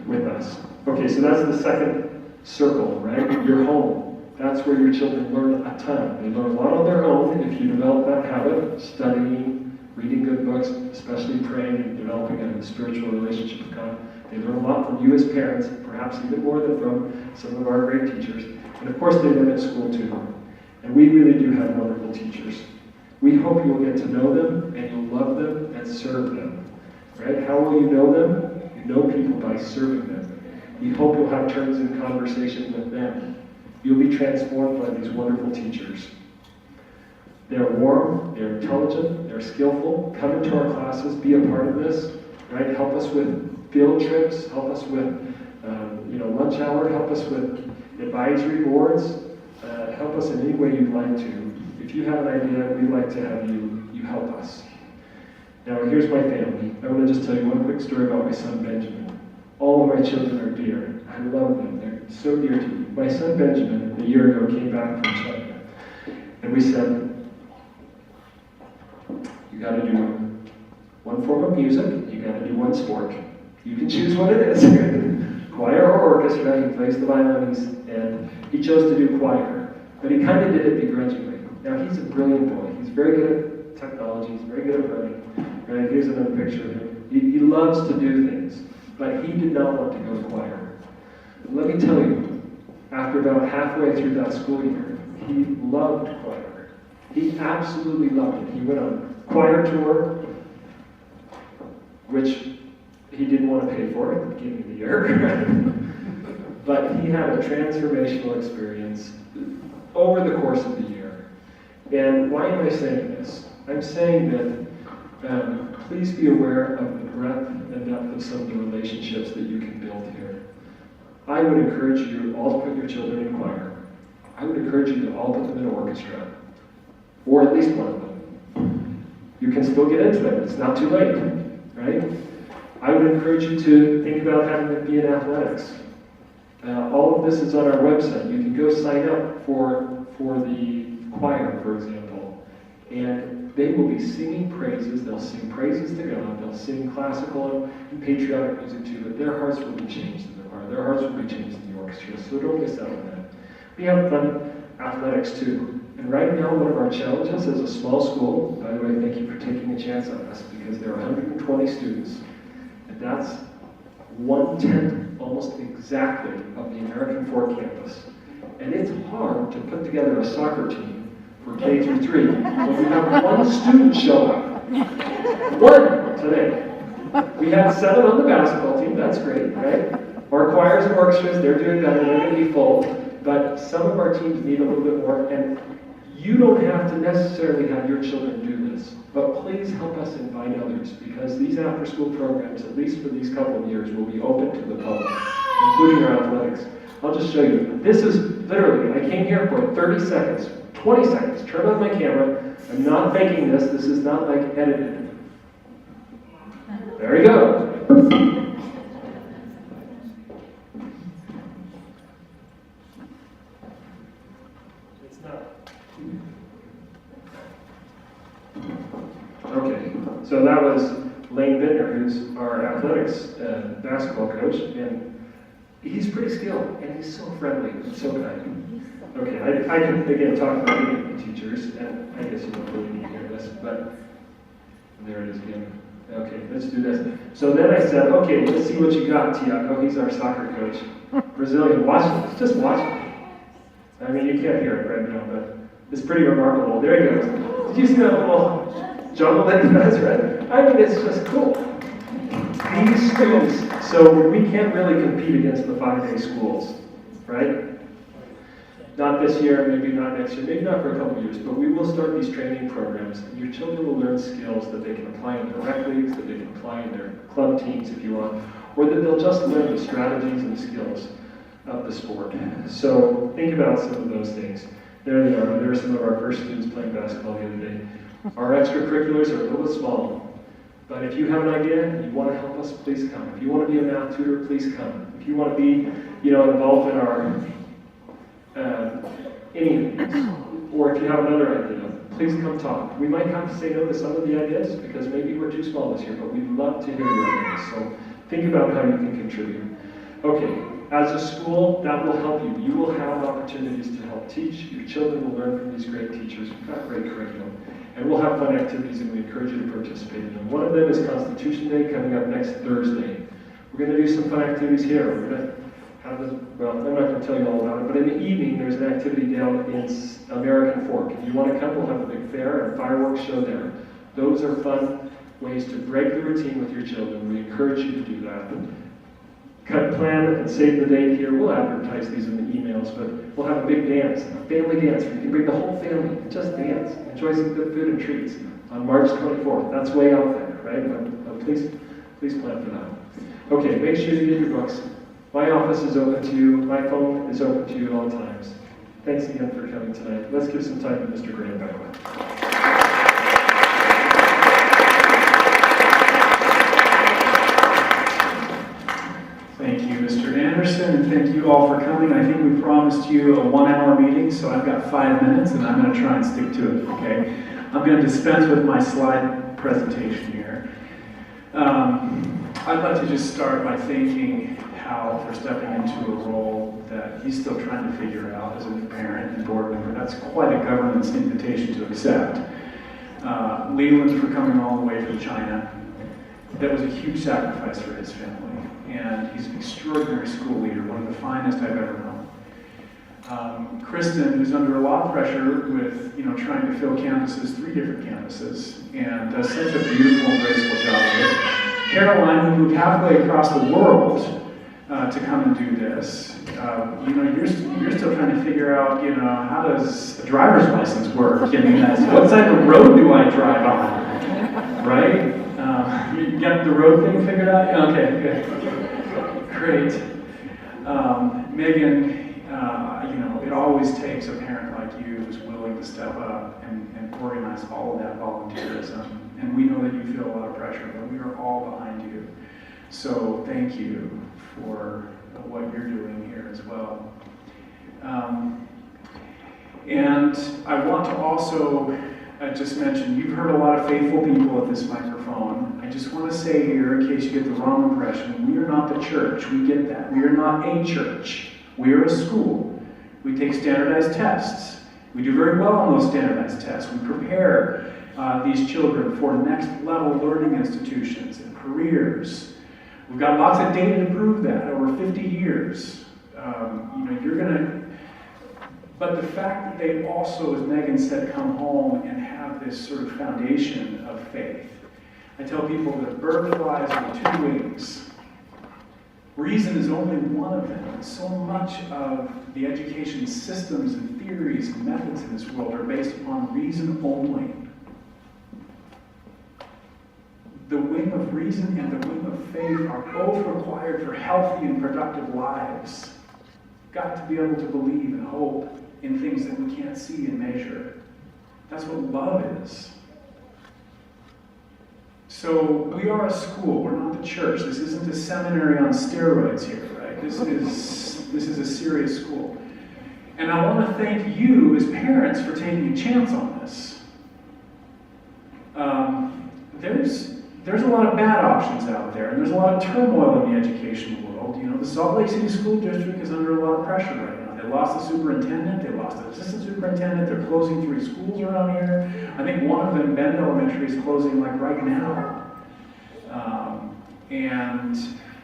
with us. Okay, so that's the second circle, right? Your home. That's where your children learn a ton. They learn a lot on their own if you develop that habit, studying, reading good books, especially praying and developing a spiritual relationship with God. They learn a lot from you as parents, perhaps even more than from some of our great teachers. And of course, they learn at school too. And we really do have wonderful teachers. We hope you'll get to know them, and you'll love them and serve them. Right? How will you know them? You know people by serving them. We hope you'll have turns in conversation with them. You'll be transformed by these wonderful teachers. They're warm, they're intelligent, they're skillful. Come into our classes, be a part of this, right? Help us with field trips, help us with lunch hour, help us with advisory boards, help us in any way you'd like to. If you have an idea, we'd like to have you help us. Now, here's my family. I want to just tell you one quick story about my son Benjamin. All of my children are dear. I love them. They're so dear to me. My son Benjamin, a year ago, came back from China. And we said, you got to do one form of music, you got to do one sport. You can choose what it is. Choir or orchestra, he plays the violin, and he chose to do choir. But he kind of did it begrudgingly. Now, he's a brilliant boy. He's very good at technology. He's very good at running. Right? Here's another picture of him. He loves to do things, but he did not want to go to choir. Let me tell you, after about halfway through that school year, he loved choir. He absolutely loved it. He went on choir tour, which he didn't want to pay for at the beginning of the year. But he had a transformational experience over the course of the year. And why am I saying this? I'm saying that please be aware of the breadth and depth of some of the relationships that you can build here. I would encourage you all to put your children in choir. I would encourage you to all put them in orchestra, or at least one of them. You can still get into it. It's not too late, right? I would encourage you to think about having it be in athletics. All of this is on our website. You can go sign up for the choir, for example, and they will be singing praises. They'll sing praises to God. They'll sing classical and patriotic music too, but their hearts will be changed in the choir. Their hearts will be changed in the orchestra, so don't miss out on that. We have fun athletics too. And right now, one of our challenges as a small school, by the way, thank you for taking a chance on us, because there are 120 students, and that's 1/10, almost exactly, of the American Fork campus. And it's hard to put together a soccer team for K through 3 when we have one student show up. One today. We had 7 on the basketball team, that's great, right? Our choirs and orchestras, they're doing better, they're going to be full, but some of our teams need a little bit more, and you don't have to necessarily have your children do this, but please help us invite others, because these after-school programs, at least for these couple of years, will be open to the public, including our athletics. I'll just show you. This is literally, I came here for 30 seconds, 20 seconds, turn on my camera. I'm not faking this. This is not like edited. There you go. It's not. Okay, so that was Lane Bittner, who's our athletics basketball coach, and he's pretty skilled, and he's so friendly and so kind. Okay, I can, again, talk about getting teachers, and I guess you don't really need to hear this, but there it is again. Okay, let's do this. So then I said, okay, let's see what you got, Tiago. He's our soccer coach. Brazilian, watch it. Just watch it. I mean, you can't hear it right now, but it's pretty remarkable. There he goes. Did you see that little juggle that he does, right? I mean, it's just cool. These students, so we can't really compete against the 5-day schools, right? Not this year, maybe not next year, maybe not for a couple of years, but we will start these training programs, and your children will learn skills that they can apply in their rec leagues, that they can apply in their club teams if you want, or that they'll just learn the strategies and skills of the sport. So think about some of those things. There they are. There are some of our first students playing basketball the other day. Our extracurriculars are a little bit small, but if you have an idea and you want to help us, please come. If you want to be a math tutor, please come. If you want to be, involved in our any of these, or if you have another idea, please come talk. We might have to say no to some of the ideas because maybe we're too small this year, but we'd love to hear your ideas. So think about how you can contribute. Okay, as a school, that will help you. You will have opportunities to help teach. Your children will learn from these great teachers. We've got great curriculum. And we'll have fun activities, and we encourage you to participate in them. One of them is Constitution Day coming up next Thursday. We're going to do some fun activities here. We're going to have this, well, I'm not going to tell you all about it, but in the evening there's an activity down in American Fork. If you want to come, we'll have a big fair and fireworks show there. Those are fun ways to break the routine with your children. We encourage you to do that. Plan and save the date here. We'll advertise these in the emails, but we'll have a big dance, a family dance where you can bring the whole family, just dance, enjoy some good food and treats on March 24th. That's way out there, right? But please plan for that. Okay, make sure you get your books. My office is open to you. My phone is open to you at all times. Thanks again for coming tonight. Let's give some time to Mr. Graham Beckwith. Thank you, Mr. Anderson, and thank you all for coming. I think we promised you a 1-hour meeting, so I've got 5 minutes, and I'm going to try and stick to it, okay? I'm going to dispense with my slide presentation here. I'd like to just start by thanking Hal for stepping into a role that he's still trying to figure out as a new parent and board member. That's quite a governance invitation to accept. Leland for coming all the way from China. That was a huge sacrifice for his family. And he's an extraordinary school leader, one of the finest I've ever known. Kristen, who's under a lot of pressure with, trying to fill campuses, 3 different campuses, and does such a beautiful and graceful job of it. Caroline, who moved halfway across the world to come and do this. You're still trying to figure out, how does a driver's license work? What type of road do I drive on? Right? You got the road thing figured out? Okay, good. Great. Megan, it always takes a parent like you who's willing to step up and organize all of that volunteerism. And we know that you feel a lot of pressure, but we are all behind you. So thank you for what you're doing here as well. And I want to also just mention, you've heard a lot of faithful people at this microphone. I just want to say here, in case you get the wrong impression, we are not the church. We get that. We are not a church. We are a school. We take standardized tests. We do very well on those standardized tests. We prepare these children for next level learning institutions and careers. We've got lots of data to prove that over 50 years. But the fact that they also, as Megan said, come home and have this sort of foundation of faith. I tell people that a bird flies with 2 wings. Reason is only one of them. And so much of the education systems and theories and methods in this world are based upon reason only. The wing of reason and the wing of faith are both required for healthy and productive lives. Got to be able to believe and hope in things that we can't see and measure. That's what love is. So we are a school, we're not the church. This isn't a seminary on steroids here, right? This is a serious school. And I want to thank you as parents for taking a chance on this. there's a lot of bad options out there, and there's a lot of turmoil in the education world. You know, the Salt Lake City School District is under a lot of pressure right now. They lost the superintendent, they lost the assistant superintendent, they're closing 3 schools around here. I think one of them, Bend Elementary, is closing like right now. And,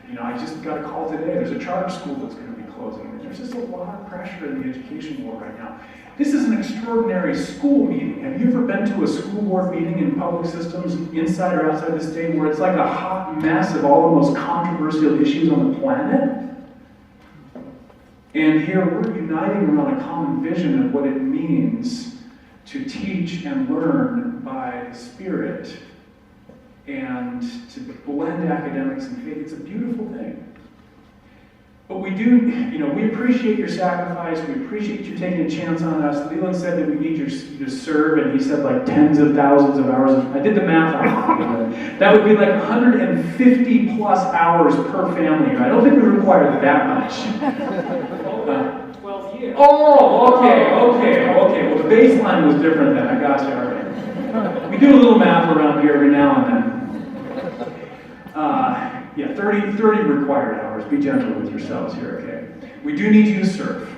you know, I just got a call today, there's a charter school that's going to be closing. And there's just a lot of pressure in the education world right now. This is an extraordinary school meeting. Have you ever been to a school board meeting in public systems inside or outside the state where it's like a hot mess of all the most controversial issues on the planet? And here we're uniting around a common vision of what it means to teach and learn by the Spirit and to blend academics and faith. It's a beautiful thing. But we do, you know, we appreciate your sacrifice. We appreciate you taking a chance on us. Leland said that we need you to serve, and he said like tens of thousands of hours. I did the math on it. That would be like 150 plus hours per family. I don't think we require that much. 12 years. Oh, okay. Well, the baseline was different then. I got you. All right. We do a little math around here every now and then. Yeah, 30 required hours. Be gentle with yourselves here, okay? We do need you to serve.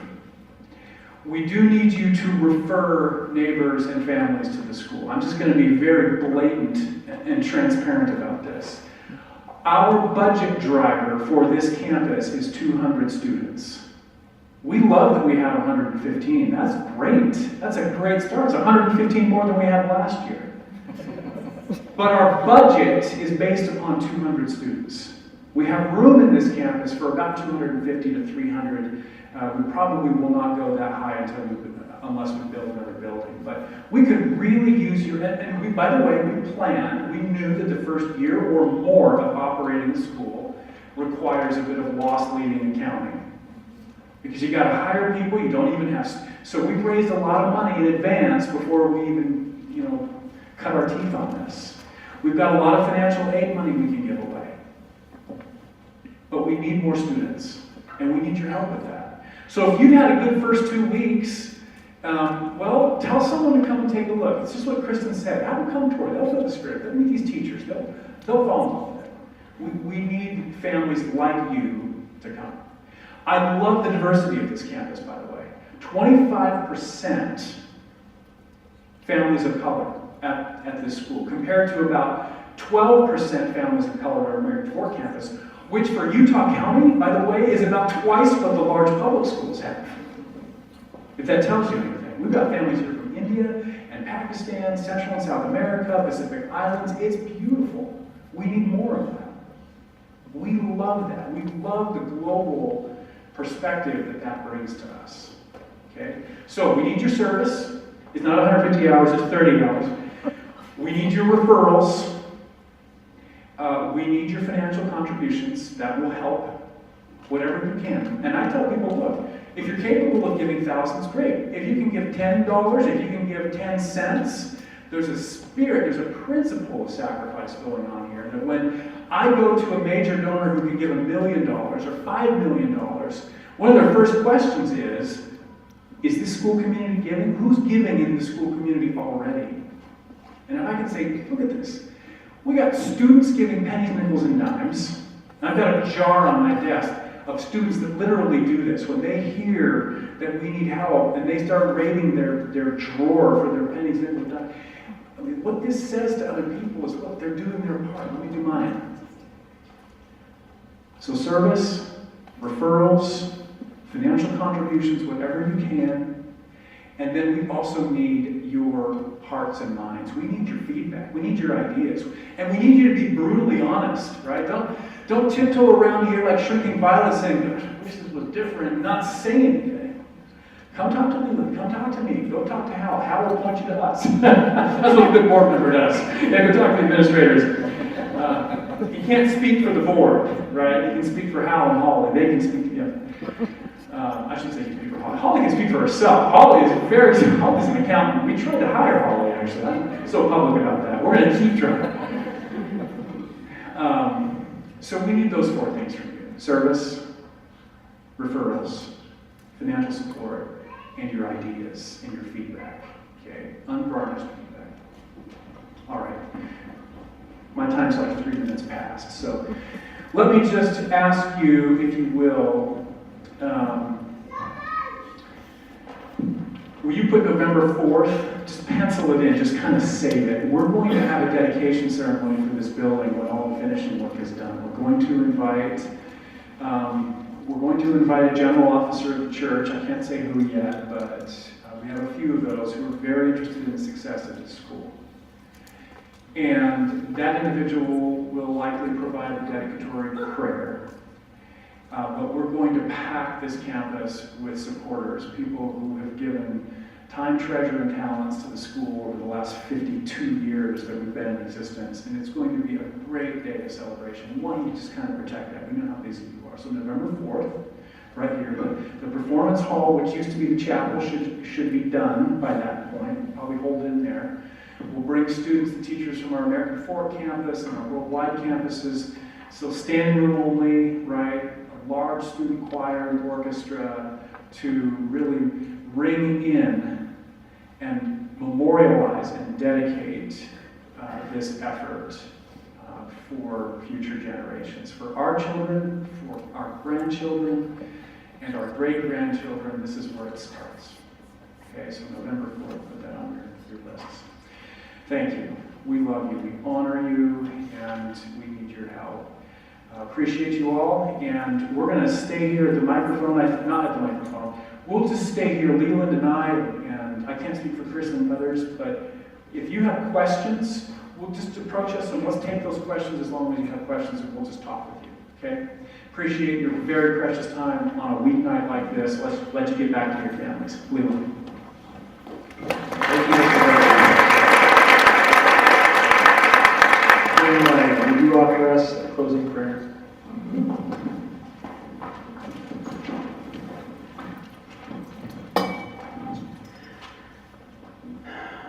We do need you to refer neighbors and families to the school. I'm just going to be very blatant and transparent about this. Our budget driver for this campus is 200 students. We love that we have 115. That's great. That's a great start. It's 115 more than we had last year. But our budget is based upon 200 students. We have room in this campus for about 250 to 300. We probably will not go that high unless we build another building. But we could really use your, and we, by the way, we knew that the first year or more of operating the school requires a bit of loss leading and counting. Because you got to hire people, you don't even have, so we've raised a lot of money in advance before we even, you know, cut our teeth on this. We've got a lot of financial aid money we can give away. But we need more students, and we need your help with that. So if you've had a good first 2 weeks, well, tell someone to come and take a look. It's just what Kristen said. Have them come toward. They'll fill the script. They'll meet these teachers. They'll fall in love with it. We need families like you to come. I love the diversity of this campus, by the way. 25% families of color at this school, compared to about 12% families of color are married for campus, which for Utah County, by the way, is about twice what the large public schools have. If that tells you anything. We've got families here from India and Pakistan, Central and South America, Pacific Islands. It's beautiful. We need more of that. We love that. We love the global perspective that brings to us. Okay? So we need your service. It's not 150 hours, it's 30 hours. We need your referrals. We need your financial contributions. That will help whatever you can. And I tell people, look, if you're capable of giving thousands, great. If you can give $10, if you can give 10 cents, there's a spirit, there's a principle of sacrifice going on here. That when I go to a major donor who can give $1 million or $5 million, one of their first questions is this school community giving? Who's giving in the school community already? And if I can say, look at this. We got students giving pennies, nickels, and dimes. And I've got a jar on my desk of students that literally do this. When they hear that we need help and they start raiding their drawer for their pennies, nickels, and dimes, I mean, what this says to other people is, look, they're doing their part. Let me do mine. So service, referrals, financial contributions, whatever you can. And then we also need your hearts and minds. We need your feedback. We need your ideas. And we need you to be brutally honest, right? Don't tiptoe around here like shrinking violet saying, I wish this was different, and not say anything. Come talk to Leland. Come talk to me. Go talk to Hal. Hal will point you to us. That's what a good board member does. Yeah, go talk to the administrators. He can't speak for the board, right? He can speak for Hal and Holly. They can speak together. I should say he can speak for Holly. Holly can speak for herself. Holly's an accountant. We tried to hire Holly, actually. I'm so public about that. We're going to keep trying. So we need those 4 things from you. Service, referrals, financial support, and your ideas and your feedback. Okay? Unvarnished feedback. All right. My time time's like 3 minutes past. So let me just ask you, if you will you put November 4th? Just pencil it in, just kind of save it. We're going to have a dedication ceremony for this building when all the finishing work is done. We're going to invite a general officer of the church. I can't say who yet, but we have a few of those who are very interested in the success of the school. And that individual will likely provide a dedicatory prayer. But we're going to pack this campus with supporters, people who have given time, treasure, and talents to the school over the last 52 years that we've been in existence. And it's going to be a great day of celebration. One, you just kind of protect that. We know how busy you are. So November 4th, right here, the performance hall, which used to be the chapel, should be done by that point. We'll probably hold it in there. We'll bring students and teachers from our American Fork campus and our worldwide campuses. So standing room only, right? A large student choir and orchestra to really ring in and memorialize and dedicate this effort for future generations. For our children, for our grandchildren, and our great-grandchildren, this is where it starts. Okay, so November 4th, put that on your lists. Thank you. We love you. We honor you, and we need your help. Appreciate you all, and we're going to stay here at the microphone. Not at the microphone. We'll just stay here, Leland and I can't speak for Chris and others, but if you have questions, we'll just approach us, and let's take those questions as long as you have questions, and we'll just talk with you, okay? Appreciate your very precious time on a weeknight like this. Let's let you get back to your families. Leland. Thank you. Would you offer us a closing prayer?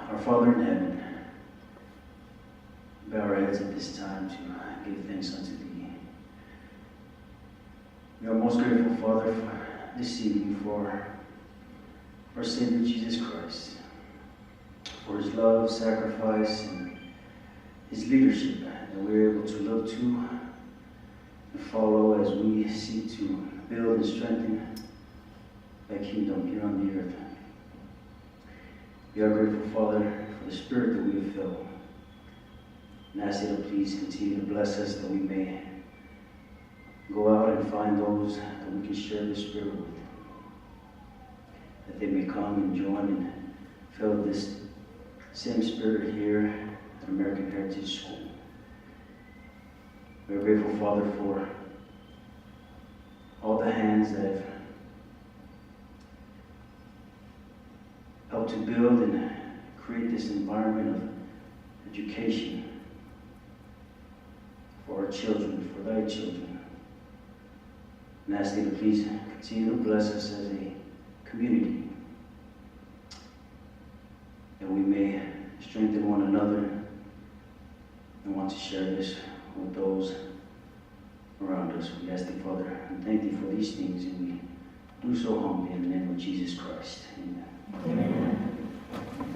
Our Father in heaven, bow our heads at this time to give thanks unto Thee. We are most grateful, Father, for this evening, for our Savior Jesus Christ, for His love, sacrifice, and His leadership that we're able to look to and follow as we seek to build and strengthen Thy kingdom here on the earth. We are grateful, Father, for the Spirit that we have felt. And ask You to please continue to bless us that we may go out and find those that we can share the Spirit with. That they may come and join and feel this same Spirit here at American Heritage School. We are grateful, Father, for all the hands that have helped to build and create this environment of education for our children, for Thy children. And ask Thee to please continue to bless us as a community, that we may strengthen one another and want to share this with those around us. We ask Thee, Father, and thank Thee for these things, and we do so humbly in the name of Jesus Christ. Amen. Amen.